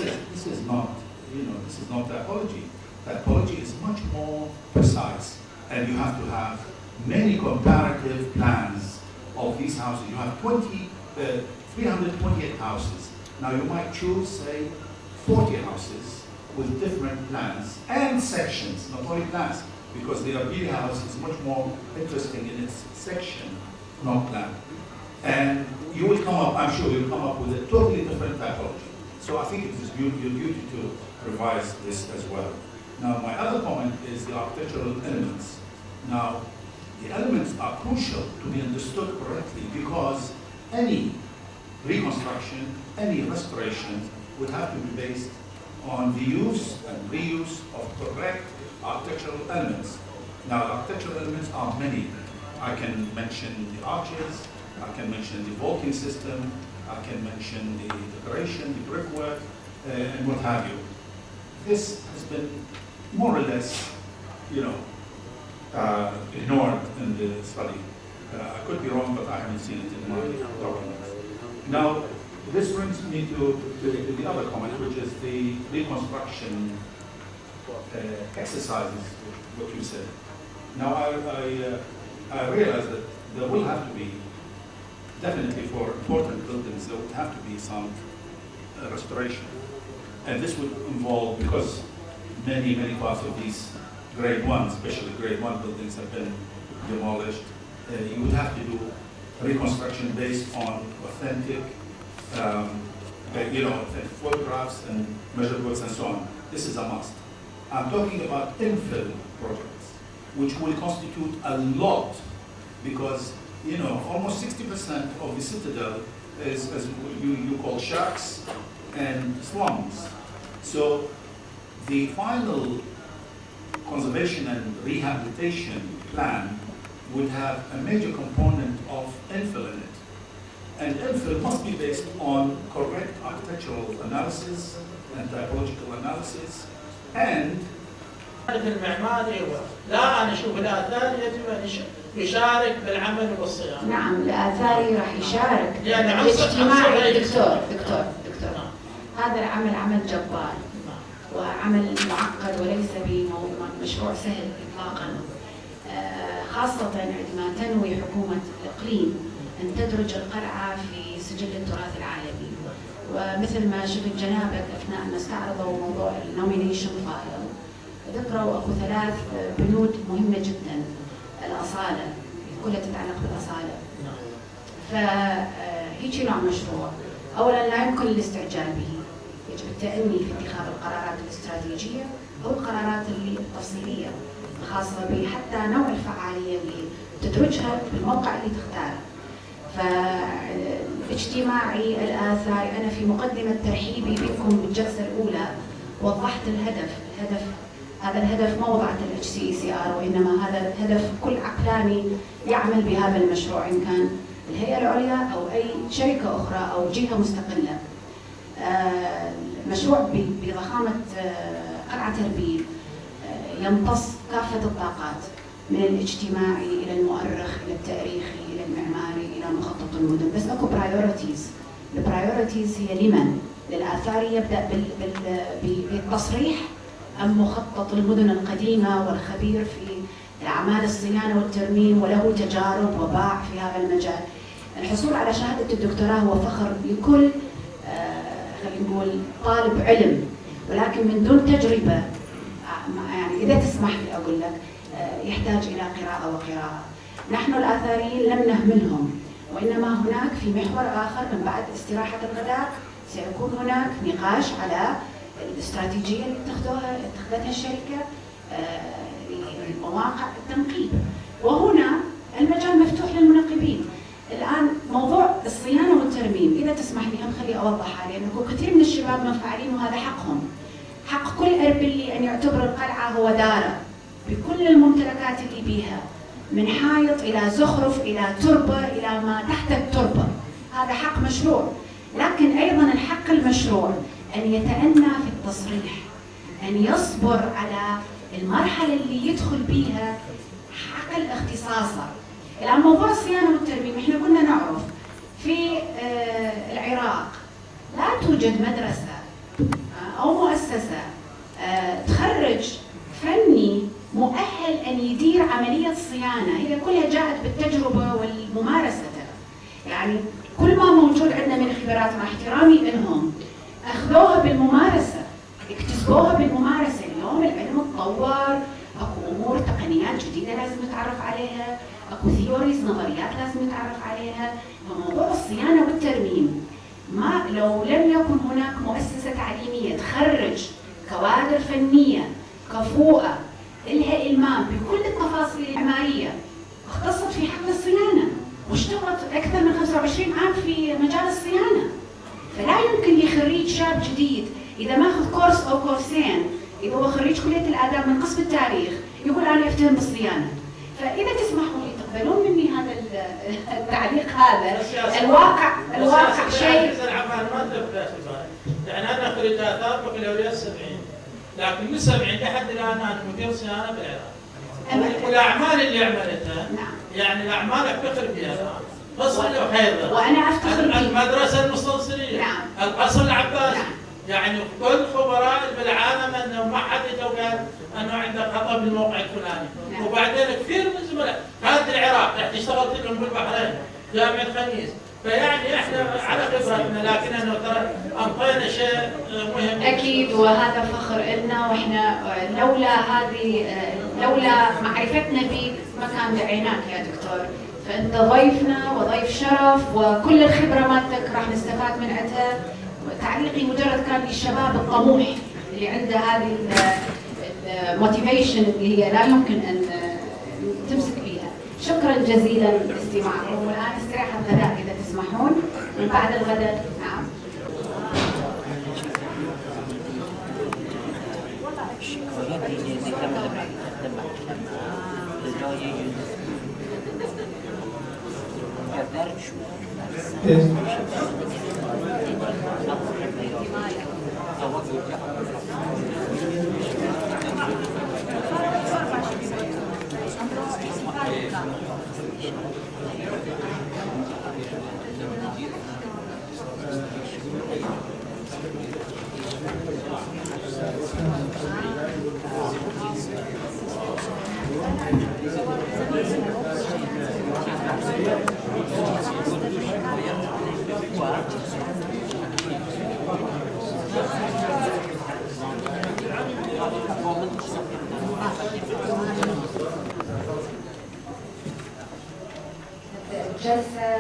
is not, this is not typology. Typology is much more precise, and you have to have many comparative plans of these houses. You have 328 houses. Now you might choose, say, 40 houses with different plans and sections, not only plans, because the Arbili house is much more interesting in its section, not plan. And you will come up, I'm sure you'll come up with a totally different typology. So I think it is your duty to revise this as well. Now, my other comment is the architectural elements. Now, the elements are crucial to be understood correctly because any reconstruction, any restoration would have to be based on the use and reuse of correct architectural elements. Now, the architectural elements are many. I can mention the arches, I can mention the vaulting system, I can mention the decoration, the brickwork, and what have you. This has been more or less, ignored in the study. I could be wrong, but I haven't seen it in my documents. Now, this brings me to the other comment, which is the reconstruction exercises, what you said. Now, I realize that there will have to be, definitely for important buildings, there would have to be some restoration. And this would involve, because many parts of these grade 1, especially grade 1 buildings have been demolished, you would have to do reconstruction based on authentic, authentic photographs and measured works and so on. This is a must. I'm talking about infill projects, which will constitute a lot because, almost 60% of the citadel is, as you call, shacks and slums. So the final conservation and rehabilitation plan would have a major component of infill in it. And infill must be based on correct architectural analysis and typological analysis and المعماري لا أنا أشوف الآثار يجب أن يشارك بالعمل والصيانة. نعم الآثاري راح يشارك يعني الاجتماعي. دكتور هذا العمل عمل جبار وعمل معقد وليس بمشروع سهل إطلاقا، خاصة عندما تنوي حكومة الإقليم أن تدرج القلعة في سجل التراث العالمي. ومثل ما شفت جنابك أثناء ما استعرضوا موضوع النومينيشن فايل ذكروا أكو 3 بنود مهمة جدا، الأصالة كلها تتعلق بالأصالة. فهيجي نوع مشروع أولا لا يمكن الاستعجال به، يجب التأني في اتخاذ القرارات الاستراتيجية أو القرارات التفصيلية الخاصة بحتى نوع الفعالية اللي تدرجها في الموقع اللي تختاره. فالاجتماعي الآثاري، أنا في مقدمة ترحيبي بكم بالجلسة الأولى وضحت الهدف. هذا الهدف ما وضعت الHCCR، وإنما هذا الهدف كل عقلاني يعمل بهذا المشروع، إن كان الهيئة العليا أو أي شركة أخرى أو جهة مستقلة. مشروع بضخامة قلعة أربيل يمتص كافة الطاقات من الاجتماعي إلى المؤرخ إلى التاريخي إلى المعماري إلى مخطط المدن، بس أكو برايورتيز. البرايورتيز هي لمن؟ للآثاري يبدأ بالتصريح أم مخطط المدن القديمة والخبير في أعمال الصيانة والترميم وله تجارب وباع في هذا المجال. الحصول على شهادة الدكتوراه هو فخر لكل خلينا نقول طالب علم، ولكن من دون تجربة، يعني إذا تسمح لي أقول لك، يحتاج إلى قراءة وقراءة. نحن الآثاريين لم نهملهم، وإنما هناك في محور آخر من بعد استراحة الغداء سيكون هناك نقاش على الاستراتيجية اللي اتخذتها الشركة لمواقع التنقيب، وهنا المجال مفتوح للمنقبين. الآن موضوع الصيانة والترميم إذا تسمح لي هم خلي أوضحها، لأن كثير من الشباب منفعلين وهذا حقهم. حق كل أربلي أن يعتبر القلعة هو داره بكل الممتلكات اللي بيها، من حائط إلى زخرف إلى تربة إلى ما تحت التربة. هذا حق مشروع، لكن أيضا الحق المشروع أن يتأنى في التصريح أن يصبر على المرحلة اللي يدخل بيها حقل اختصاصه. الآن موضوع الصيانة والترميم، احنا كنا نعرف في العراق لا توجد مدرسة أو مؤسسة تخرج فني مؤهل أن يدير عملية الصيانة، هي كلها جاءت بالتجربة والممارسة. يعني كل ما موجود عندنا من خبرات، مع احترامي لهم، أخذوها بالممارسة، اكتسبوها بالممارسة. اليوم العلم تطور، اكو امور تقنيات جديده لازم نتعرف عليها، اكو ثيوريز نظريات لازم نتعرف عليها. فموضوع الصيانه والترميم ما لو لم يكن هناك مؤسسه تعليميه تخرج كوادر فنيه كفؤه لها المام بكل التفاصيل المعماريه، اختصت في حقل الصيانه واشتغلت اكثر من 25 عام في مجال الصيانه. فلا يمكن لخريج شاب جديد اذا ماخذ كورس او كورسين، إذا هو خريج كلية الآداب من قسم التاريخ، يقول أنا أفتهم بالصيانة. فإذا تسمحوا لي تقبلون مني هذا التعليق هذا، الواقع شيء. ما تبدأ يعني أنا خريج آثار بكالوريوس 70، لكن من 70 لحد الآن أنا مدير صيانة بالعراق. والأعمال اللي عملتها يعني الأعمال أفتخر بها الآن. قصر الحيضة، وأنا أفتخر بها. المدرسة المستنصرية، القصر العباسي. يعني كل خبراء بالعالم انه ما حد يتوقع انه عنده خطا بالموقع الفلاني. وبعدين كثير من الزملاء كانت العراق رح تشتغل لهم بالبحرين جامعه خميس. فيعني احنا على خبرتنا، لكن انه ترى انطينا شيء مهم. اكيد، وهذا فخر لنا، واحنا لولا معرفتنا بك ما كان دعيناك يا دكتور. فانت ضيفنا وضيف شرف، وكل الخبره مالتك راح نستفاد من عندها. تعليقي مجرد كان للشباب الطموح اللي عنده هذه الموتيفيشن اللي هي لا يمكن ان تمسك فيها. شكرا جزيلا لاستماعكم، والان استراحه غداء اذا تسمحون، من بعد الغداء. نعم. جلسة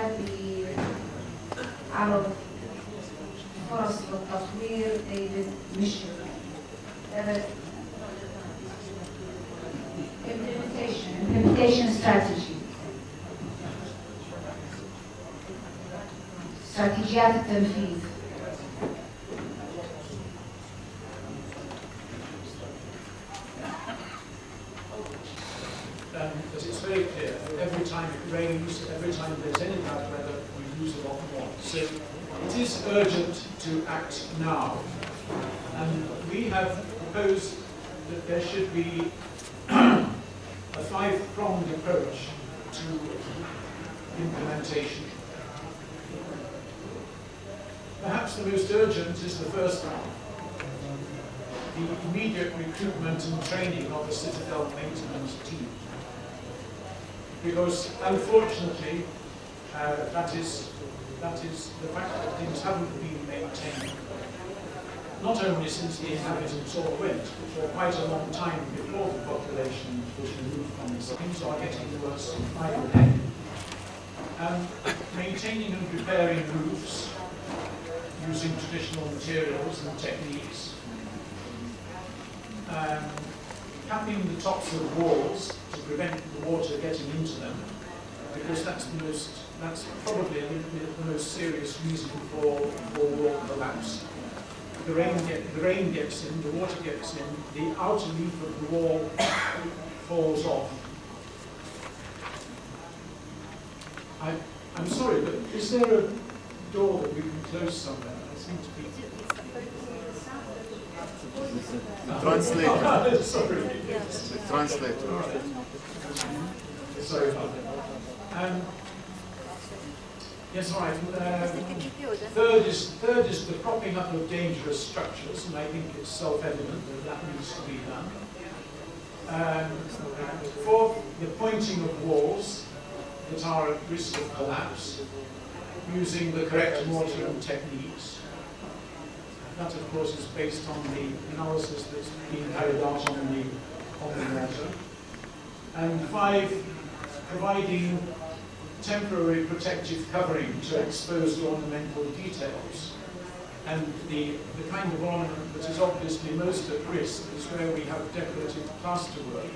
بعرض فرص للتطوير ديفيد ميشن. Implementation strategy. استراتيجيات التنفيذ. Because it's very clear, every time it rains, every time there's any bad weather, we lose a lot more. So it is urgent to act now. And we have proposed that there should be a five-pronged approach to implementation. Perhaps the most urgent is the first one, the immediate recruitment and training of the Citadel maintenance team. Because unfortunately, that is the fact that things haven't been maintained. Not only since the inhabitants all went, but for quite a long time before the population was removed from the site. Things are getting worse by the day. Maintaining and repairing roofs using traditional materials and techniques. Capping the tops of walls to prevent the water getting into them, because that's probably the most serious reason for wall collapse. The rain gets in, the water gets in, the outer leaf of the wall falls off. I'm sorry, but is there a door that we can close somewhere? I seem to be. Translator. Sorry. The translator. Sorry about that. Yes, right. Third is the propping up of dangerous structures, and I think it's self-evident that that needs to be done. Fourth, the pointing of walls that are at risk of collapse, using the correct mortaring techniques. That, of course, is based on the analysis that's been carried out on the mortar. And five, providing temporary protective covering to expose ornamental details. And the kind of ornament that is obviously most at risk is where we have decorative plasterwork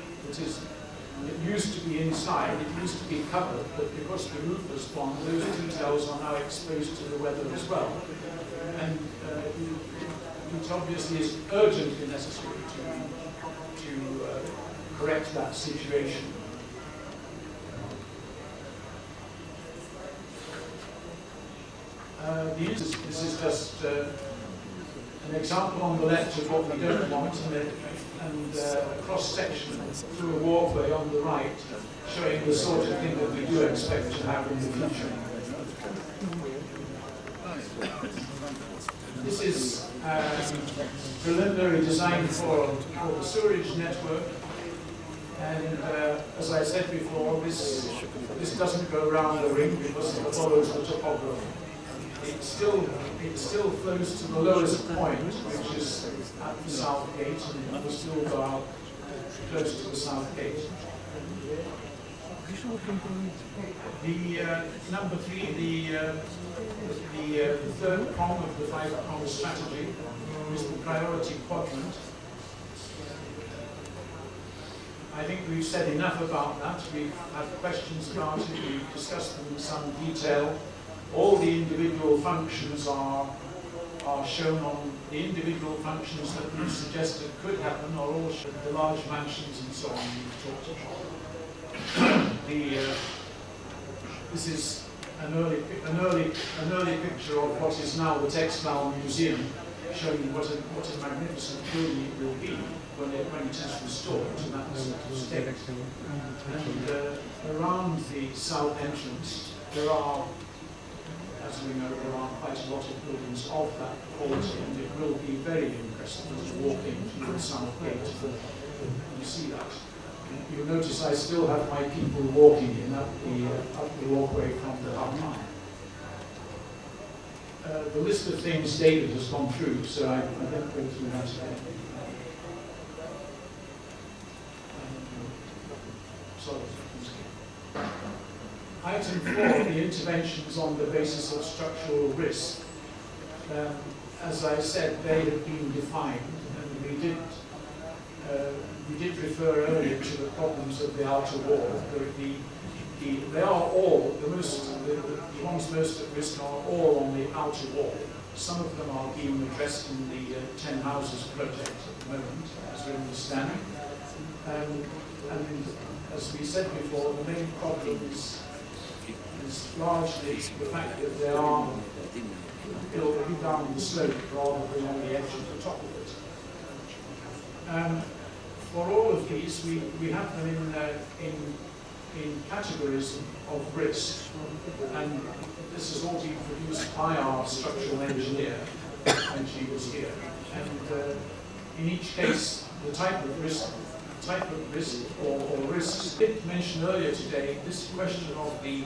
it used to be inside, it used to be covered, but because the roof has gone, those details are now exposed to the weather as well. And it obviously is urgently necessary to correct that situation. This is just an example on the left of what we don't want, and a cross-section through a walkway on the right, showing the sort of thing that we do expect to have in the future. This is preliminary design for the sewerage network, and as I said before, this doesn't go around the ring because it follows the topography. It still flows to the lowest point, which is at the south gate, and it will still go out close to the south gate. Number three, the third prong of the five-prong strategy is the priority quadrant. I think we've said enough about that. We've had questions about it, we've discussed them in some detail. All the individual functions are shown on the individual functions that we suggested could happen, are all shown, the large mansions and so on we've talked about. This is an early picture of what is now the Textile Museum, showing what a magnificent building it will be when it is restored to that sort of state. And around the south entrance, there are, as we know, there are quite a lot of buildings of that quality, and it will be very impressive to walk in through the south gate. You see that. You'll notice I still have my people walking in up the walkway from the hub. The list of things David has gone through, so I won't go through that again. Sorry. Item 4, the interventions on the basis of structural risk. As I said, they have been defined, and we did refer earlier to the problems of the outer wall. They are all, the ones most at risk are all on the outer wall. Some of them are being addressed in the 10 houses project at the moment, as we understand. And as we said before, the main problem is largely the fact that they are built down the slope rather than on the edge of the top of it. For all of these, we have them in categories of risk, and this has all been produced by our structural engineer when she was here. And in each case, the type of risk or risks. I did mention earlier today this question of the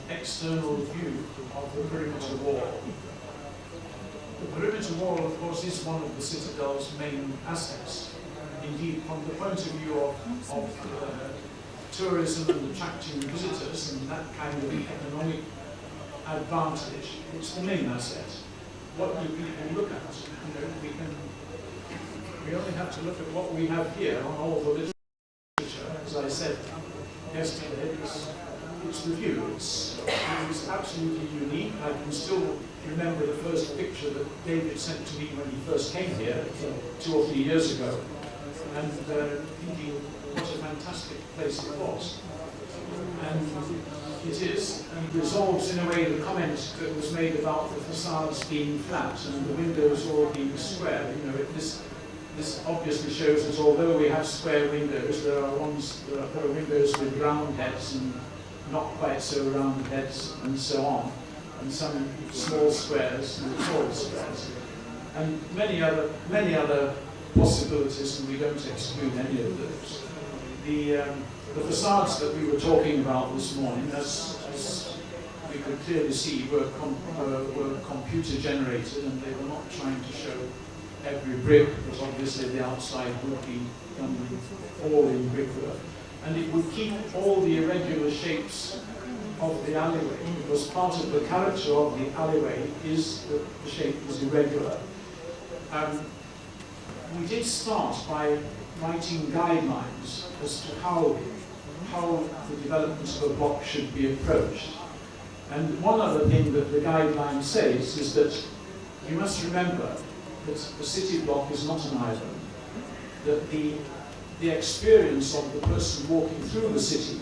external view of the perimeter wall. The perimeter wall, of course, is one of the Citadel's main assets. Indeed, from the point of view of tourism and attracting visitors and that kind of economic advantage, it's the main asset. What do people look at? You know, we only have to look at what we have here on all the literature. As I said yesterday, it's the view. It's absolutely unique. I can still remember the first picture that David sent to me when he first came here 2 or 3 years ago, and thinking what a fantastic place it was. And it is, and resolves in a way the comment that was made about the facades being flat and the windows all being square. You know, this obviously shows that although we have square windows, there are windows with round heads and not quite so round heads and so on, and some small squares and tall squares, and many other possibilities, and we don't exclude any of those. The facades that we were talking about this morning, as we could clearly see, were computer generated, and they were not trying to show every brick, but obviously the outside would be done all in brickwork. And it would keep all the irregular shapes of the alleyway, because part of the character of the alleyway is that the shape is irregular. We did start by writing guidelines as to how the development of a block should be approached. And one other thing that the guideline says is that you must remember that the city block is not an island, that the experience of the person walking through the city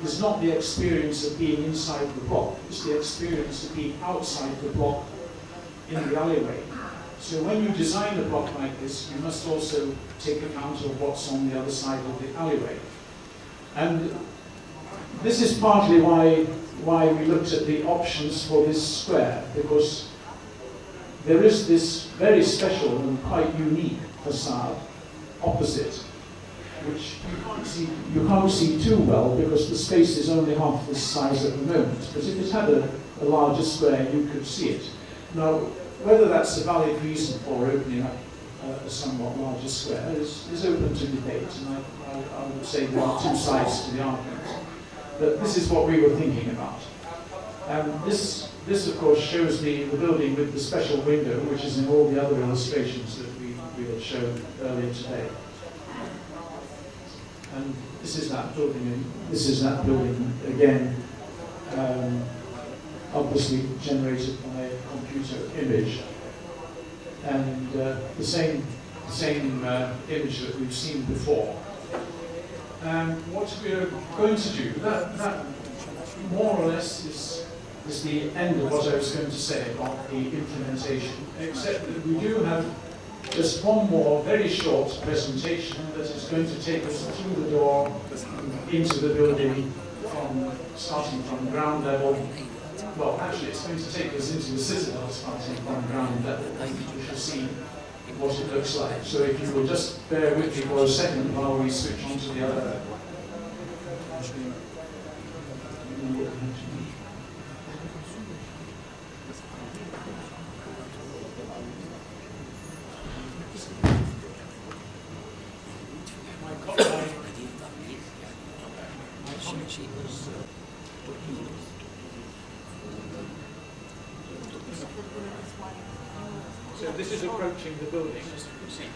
is not the experience of being inside the block, it's the experience of being outside the block in the alleyway. So when you design a block like this, you must also take account of what's on the other side of the alleyway. And this is partly why we looked at the options for this square, because there is this very special and quite unique facade opposite, which you can't see too well because the space is only half this size at the moment. But if it had a larger square, you could see it. Now, whether that's a valid reason for opening up a somewhat larger square is open to debate, and I would say there are two sides to the argument. But this is what we were thinking about. This of course shows the building with the special window, which is in all the other illustrations that we had shown earlier today. And this is that building, and this is that building again, obviously generated by a computer image, and the same image that we've seen before. What we're going to do, that more or less is the end of what I was going to say about the implementation, except that we do have just one more very short presentation that is going to take us through the door into the building, starting from ground level. Well, actually, it's going to take us into the citadel, starting from ground level. We shall see what it looks like. So if you will just bear with me for a second while we switch on to the other. So this is approaching the building, as you can see.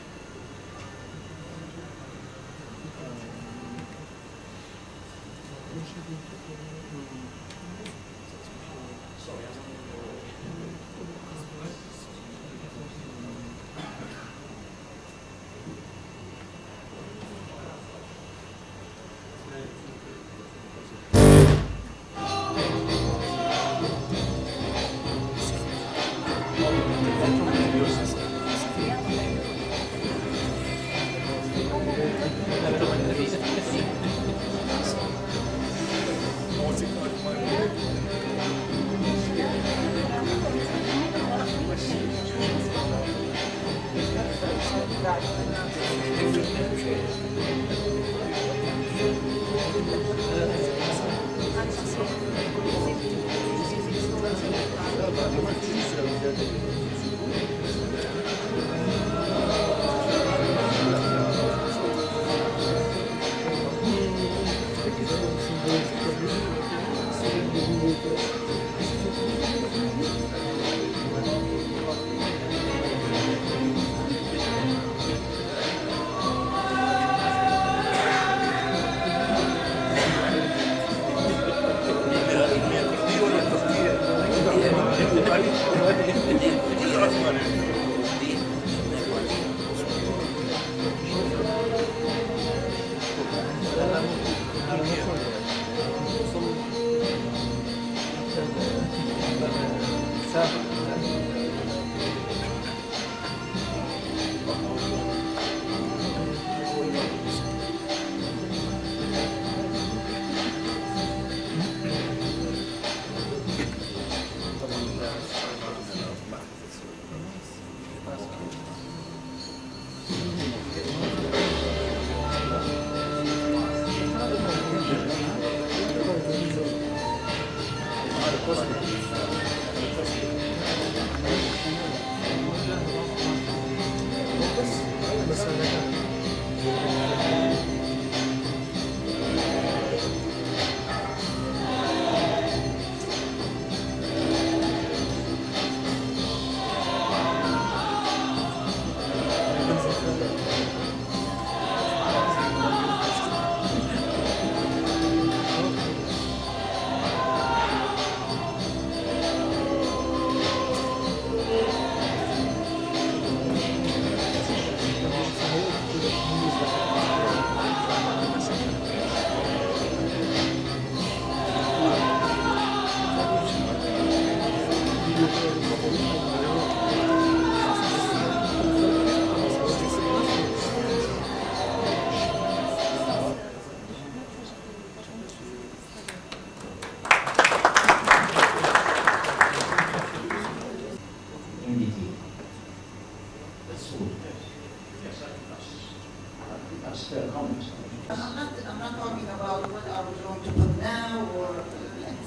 I'm not talking about what are we going to put now or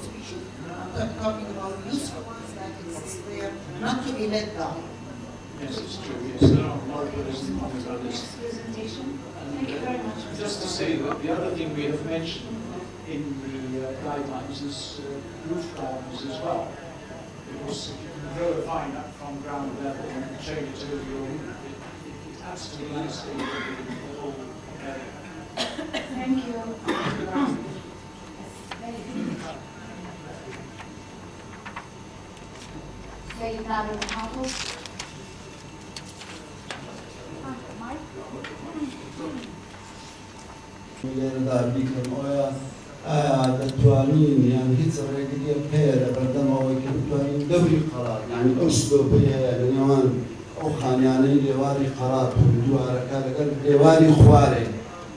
species. I'm talking about useful ones that it's there, not to be let down. Yes, it's true. Yes, there are more about this. Presentation. Thank you very much. Just to say that the other thing we have mentioned in the guidelines is roof gardens as well. Because if you can grow a vine up from ground level and change it over your roof, it adds to the landscape of the whole area. Thank you. سيد نائب المحافظ. دەتوانین یان هیچ ڕێگری پێ لە بەردەمەوەی کە بتوانین دەوری قەڵات یعنی ئەو سلۆپەیە لە نێوان ئەو خانیانەی لێواری قەڵات و دووارەکە لەگەڵ لێواری خوارێ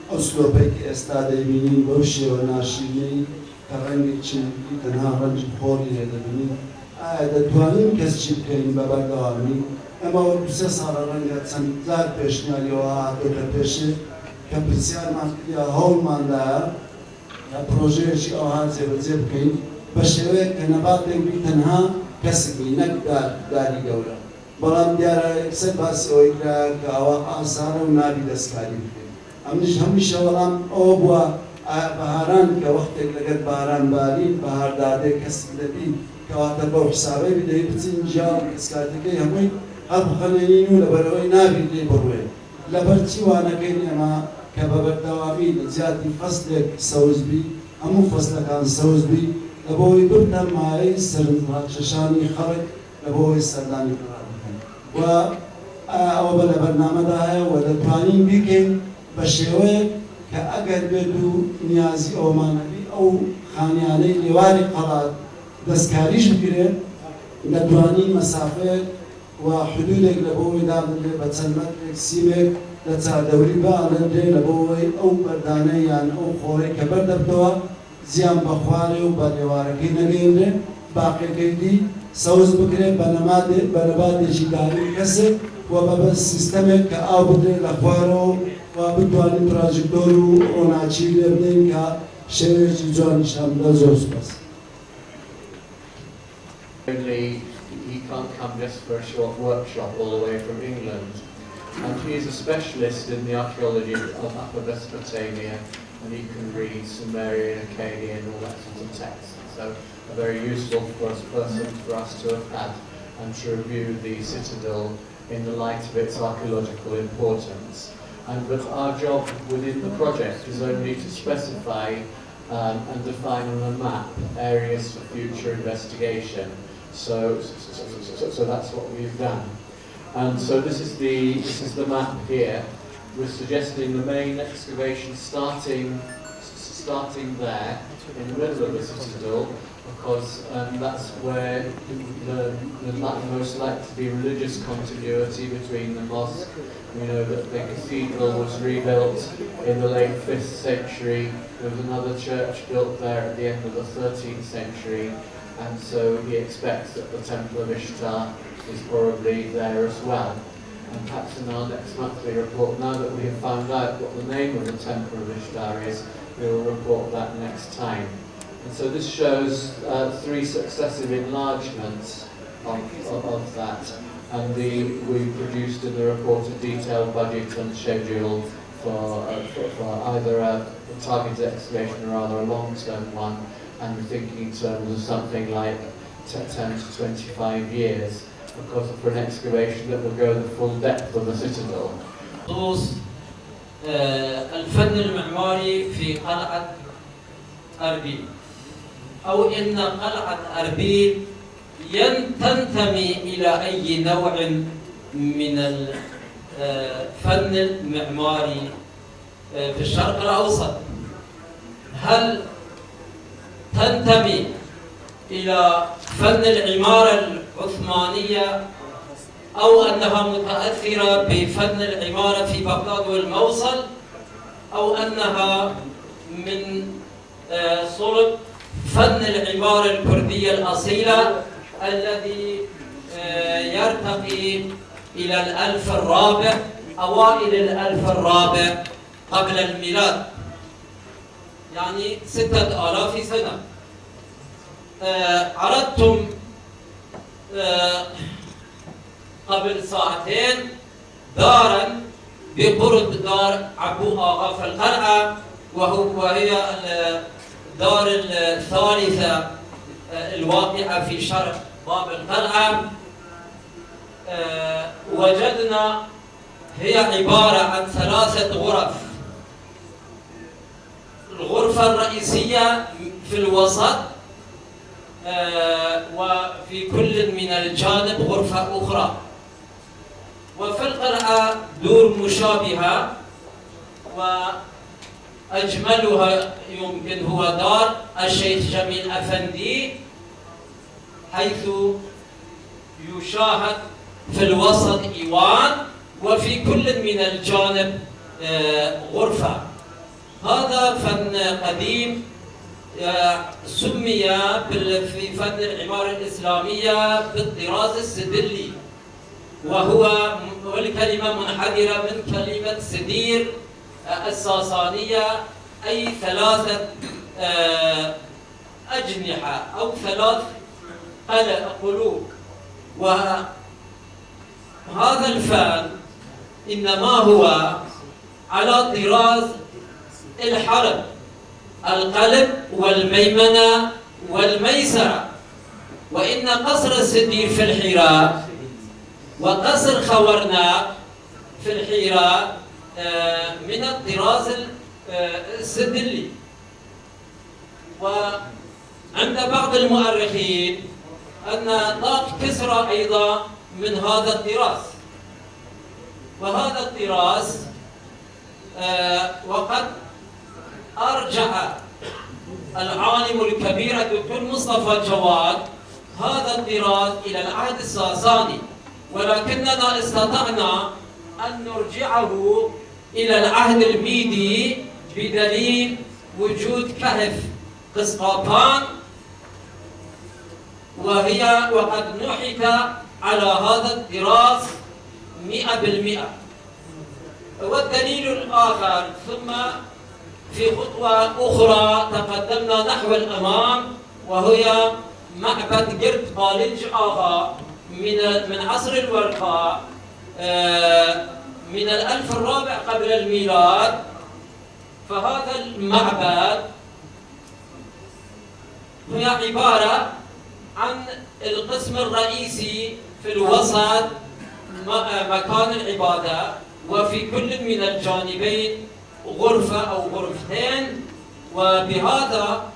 ئەو سلۆپەی کە ئێستا دەبینین بەو شێوە ناشرینەی کە ڕەنگی چنگی تەنها ڕەنجی خۆری لێ دەبینین ئایا دەتوانین کەس چی بکەین بە بەردەوامی ئەمە وەکو سێ ساڵە ڕەنگە چەند جار پێشنیاریەوە هاتۆتە پێشێ کە پرسیارمان کردیا هەوڵماندایە کە پرۆژەیەکی ئەوها جێبەجێ بکەین بە شێوەیەک کە نەباتێک بی تەنها کەسێکی نەک داری گەورە بەڵام دیارە یەکسەر باسی ئەوەی کرا کە ئەوە ئاسانە و نابی دەستکاری بکەین ئەمنیش هەمیشە وەڵام ئەوە بووە بەهاران کە وەختێک لەگەر باران باری بەهاردادێک کەسێک دەبی کەواتە بەو حسابەی بدەی بچین جیاو کەسکاتەکەی هەمووی هەر بخەنێنین و لەبەرەوەی نابی لێ بڕوێ لەبەر چی وانەکەین ئێمە کە بە بەردەوامی لە جیاتی فەسلێک سەوزبی هەموو فەسلەکان سەوزبی لە بۆی ببتە مایەی سەرنجڕاکێشانی خەڵک لە بۆی سەردانی قرار بکەن و ئەوە بە لە بەرنامەدا هەیە و دەتوانین بیکەین بە شێوەیەک کە ئەگەر بێت و نیازی ئەومانەبی ئەو خانیانەی لێواری قەڵات دەستکاریش بگرێت دەتوانین مەسافەیەک و حدودێک لە بۆی دابدرێ بە چەند مەترێک سیمێک لە چاردەوری بەئەڵێنرێ لە بۆی ئەو بەردانەی یان ئەو خۆڕەی کە بەردەبتەوە زیان بە خوارێ و بە لێوارەکەی نەگەیەنرێ باقیەکەی دی سەوز بکرێت بە نەباتێکی داری کەسێک و بە سیستەمێک کە ئاو بدرێت لە خوارەوە و بتوانین تراژکتۆر و ڕۆناچی لێ بدەین کە شێوەیەکی جوانیشان بدە. زۆر سوپاس. He can't come just for a short workshop all the way from England. And he is a specialist in the archaeology of Upper Mesopotamia, and he can read Sumerian, Akkadian, all that sort of text. So a very useful person for us to have had and to review the citadel in the light of its archaeological importance. But our job within the project is only to specify and define on a map areas for future investigation. So that's what we've done. And so this is the map here. We're suggesting the main excavation starting there in the middle of the citadel because that's where the most likely to be religious continuity between the mosque. We know that the cathedral was rebuilt in the late 5th century. There was another church built there at the end of the 13th century, and so he expects that the Temple of Ishtar is probably there as well. And perhaps in our next monthly report, now that we have found out what the name of the Temple of Ishtar is, we will report that next time. And so this shows 3 successive enlargements of that. And we produced in the report a detailed budget and schedule for either a targeted excavation or rather a long-term one, and we're thinking in terms of something like 10 to 25 years, because for an excavation that will go the full depth of the citadel. الفن المعماري في قلعة أربيل، أو إن قلعة أربيل تنتمي إلى أي نوع من الفن المعماري في الشرق الأوسط؟ هل تنتمي إلى فن العمارة العثمانية، أو أنها متأثرة بفن العمارة في بغداد والموصل، أو أنها من صلب فن العمارة الكردية الأصيلة الذي يرتقي إلى الألف الرابع، أوائل الألف الرابع قبل الميلاد، يعني 6000 سنة. عرضتم قبل ساعتين دارا بقرب دار عبو آغا في القلعة، وهي الدار الثالثة الواقعة في شرق باب القلعة. وجدنا هي عبارة عن 3 غرف. الغرفة الرئيسية في الوسط، وفي كل من الجانب غرفة أخرى. وفي القلعة دور مشابهة، وأجملها يمكن هو دار الشيخ جميل أفندي، حيث يشاهد في الوسط إيوان، وفي كل من الجانب غرفة. هذا فن قديم سمي في فن العمارة الإسلامية بالطراز السدلي، والكلمة منحدرة من كلمة سدير الساسانية، أي 3 أجنحة أو 3 قلوب. وهذا الفن إنما هو على طراز الحرب، القلب والميمنة والميسرة. وإن قصر السدير في الحراء وقصر خورناق في الحراء من الطراز السدلي. وعند بعض المؤرخين أن طاق كسرى أيضا من هذا الطراز. وهذا الطراز وقد أرجع العالم الكبير الدكتور مصطفى جواد هذا الطراز إلى العهد الساساني، ولكننا استطعنا أن نرجعه إلى العهد الميدي بدليل وجود كهف قسقاطان، وقد نحت على هذا الطراز 100%. والدليل الآخر، ثم في خطوة أخرى تقدمنا نحو الأمام، وهي معبد قرد بالج آغا من عصر الورقاء من 1000 الرابع قبل الميلاد. فهذا المعبد هي عبارة عن القسم الرئيسي في الوسط مكان العبادة، وفي كل من الجانبين غرفة أو غرفتين. وبهذا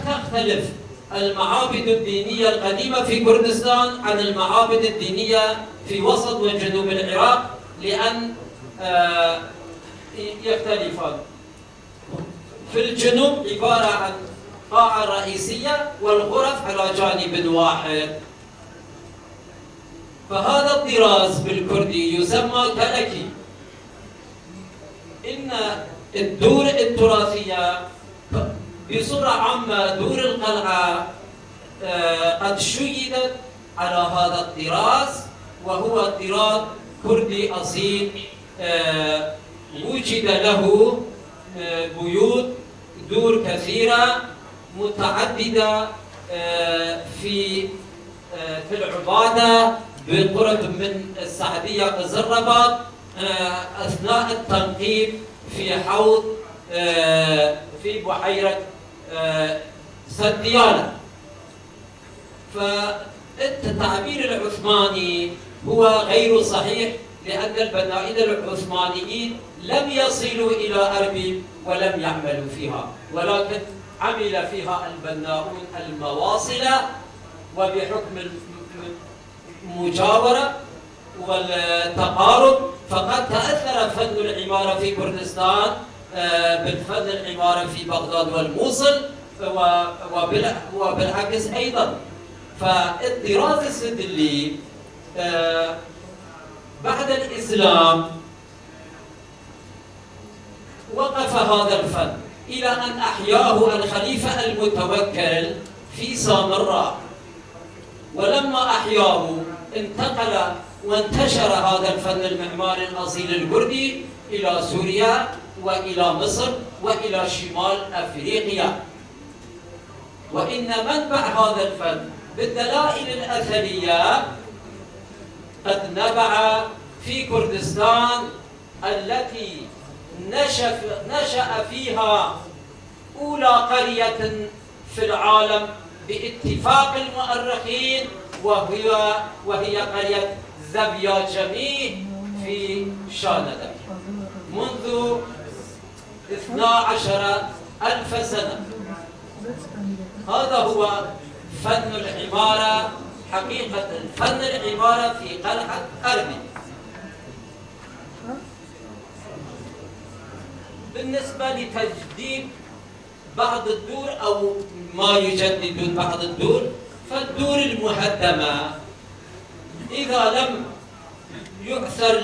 تختلف المعابد الدينية القديمة في كردستان عن المعابد الدينية في وسط وجنوب العراق، لأن يختلفان. في الجنوب عبارة عن القاعة الرئيسية والغرف على جانب واحد. فهذا الطراز بالكردي يسمى كلكي. إن الدور التراثية بصورة عامة دور القلعة قد شيدت على هذا الطراز، وهو طراز كردي أصيل وجد له بيوت دور كثيرة متعددة في العبادة بالقرب من السعدية قزرباط أثناء التنقيب في حوض في بحيرة سديانة. فالتعبير العثماني هو غير صحيح، لأن البنائين العثمانيين لم يصلوا إلى أربيل ولم يعملوا فيها، ولكن عمل فيها البناؤون المواصلة، وبحكم المجاورة والتقارب فقد تأثر فن العمارة في كردستان بالفن العمارة في بغداد والموصل وبالعكس أيضا. فالطراز السدلي بعد الإسلام وقف هذا الفن إلى أن أحياه الخليفة المتوكل في سامراء، ولما أحياه انتقل وانتشر هذا الفن المعماري الأصيل الكردي إلى سوريا وإلى مصر وإلى شمال أفريقيا. وإن منبع هذا الفن بالدلائل الأثرية قد نبع في كردستان التي نشأ فيها أولى قرية في العالم باتفاق المؤرخين، وهي قرية زبياجمي في شاندة منذ 12,000 سنة. هذا هو فن العمارة، حقيقة فن العمارة في قلعة أربيل. بالنسبة لتجديد بعض الدور أو ما يجددون بعض الدور، فالدور المهدمة إذا لم يؤثر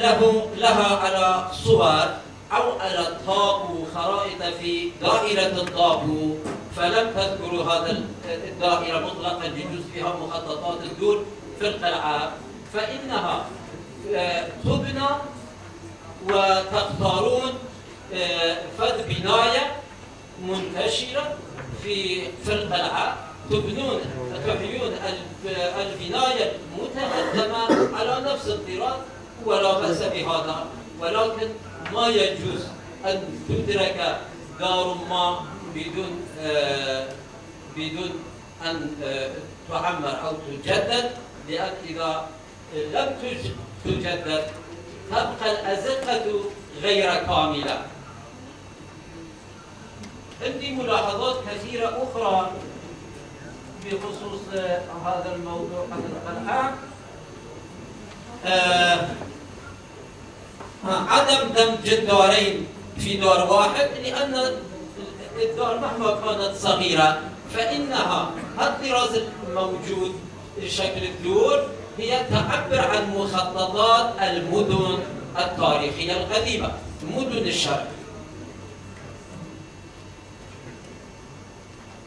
لها على صور أو على الطابو خرائط في دائرة الطابو، فلم تذكروا هذا الدائرة مطلقا يجوز فيها مخططات الدور في القلعة، فإنها تبنى وتختارون فد بناية منتشرة في القلعة، تحيون البناية المتقدمة على نفس الطراز، ولا بأس بهذا. ولكن ما يجوز أن تدرك دار ما بدون أن تعمر أو تجدد، لأن إذا لم تجدد تبقى الأزقة غير كاملة. عندي ملاحظات كثيرة أخرى بخصوص هذا الموضوع الآن. عدم دمج الدارين في دار واحد، لأن الدار مهما كانت صغيرة فإنها الطراز الموجود شكل الدور هي تعبر عن مخططات المدن التاريخية القديمة، مدن الشرق.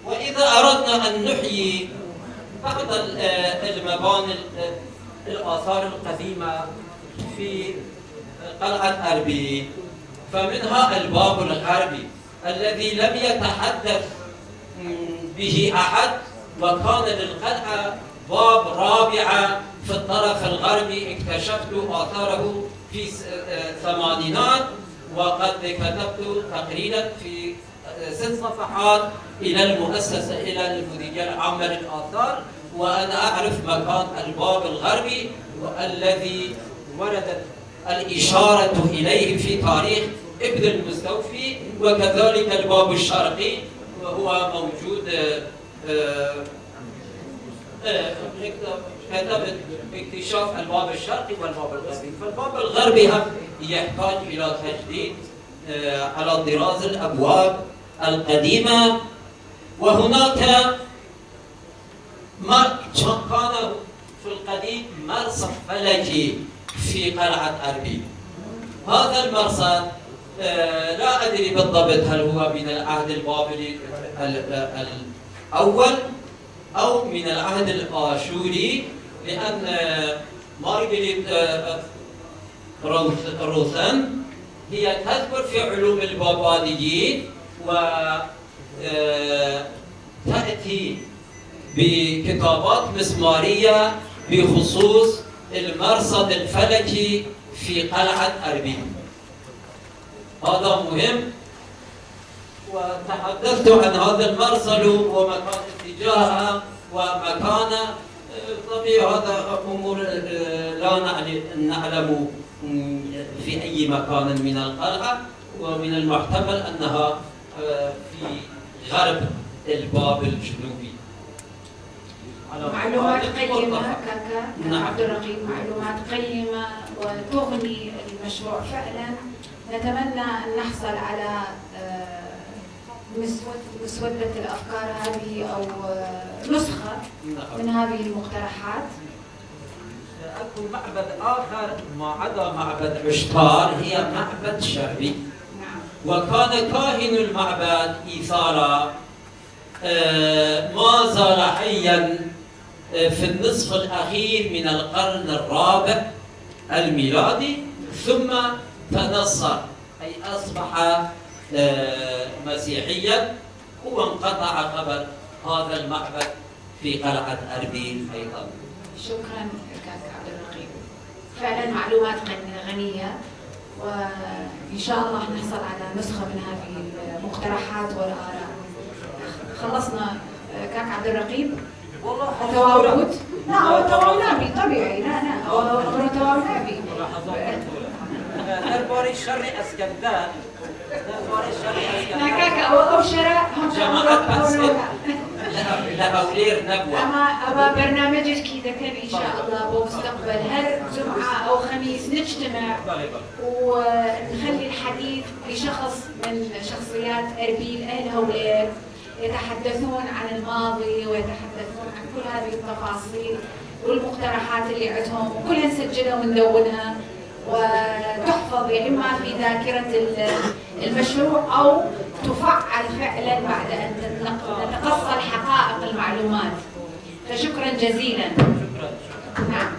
وإذا أردنا أن نحيي بعض المباني الآثار القديمة في قلعة أربيل، فمنها الباب الغربي الذي لم يتحدث به أحد، وكان للقلعة باب رابعة في الطرف الغربي اكتشفت آثاره في الثمانينات، وقد كتبت تقريرا في 6 صفحات إلى المؤسسة إلى المديرية العامة للآثار، وأنا أعرف مكان الباب الغربي الذي وردت الإشارة إليه في تاريخ ابن المستوفي، وكذلك الباب الشرقي وهو موجود كتبت اكتشاف الباب الشرقي والباب الغربي. فالباب الغربي هم يحتاج إلى تجديد على طراز الأبواب القديمة. وهناك كان في القديم مرصد فلكي في قلعة أربيل. هذا المرصد لا أدري بالضبط هل هو من العهد البابلي الأول أو من العهد الآشوري، لأن مارغريت روثن هي تذكر في علوم البابليين وتأتي بكتابات مسمارية بخصوص المرصد الفلكي في قلعة أربيل. هذا مهم. وتحدثت عن هذا المرسل ومكان اتجاهه ومكانه. طبيعي هذا أمور لا نعلم في أي مكان من القلعة، ومن المحتمل أنها في غرب الباب الجنوبي. معلومات قيمة كاكا عبد الرقيب، معلومات قيمة وتغني المشروع فعلا. نتمنى أن نحصل على مسودة الأفكار هذه أو نسخة من هذه المقترحات. أكو معبد آخر ما عدا معبد عشتار، هي معبد شري. وكان كاهن المعبد إيثارا ما زال حيا في النصف الأخير من القرن الرابع الميلادي، ثم تنصر أي أصبح مسيحيا، وانقطع قبل هذا المعبد في قلعة أربيل أيضا. شكرا كاكا عبد الرقيب، فعلا معلومات غنية، وإن شاء الله نحصل على نسخة من هذه المقترحات والآراء. خلصنا كاكا عبد الرقيب؟ والله تواجد؟ لا هو تواجد طبيعي، لا هو تواجد. دەربارەی شەڕی ئەسکەندەر، دەربارەی شەڕی ئەسکەندەر كاكا أو شراء جماعات لە هەولێر نەبووە. أما برنامجك كذا كان إن شاء الله بمستقبل هر جمعة أو خميس نجتمع ونخلي الحديث لشخص من شخصيات أربيل أهل هەولێر يتحدثون عن الماضي ويتحدثون عن كل هذه التفاصيل والمقترحات اللي عندهم، وكلها نسجلها وندونها وتحفظ يا إما في ذاكرة المشروع أو تفعل فعلا بعد أن نتقصى حقائق المعلومات. فشكرا جزيلا. نعم.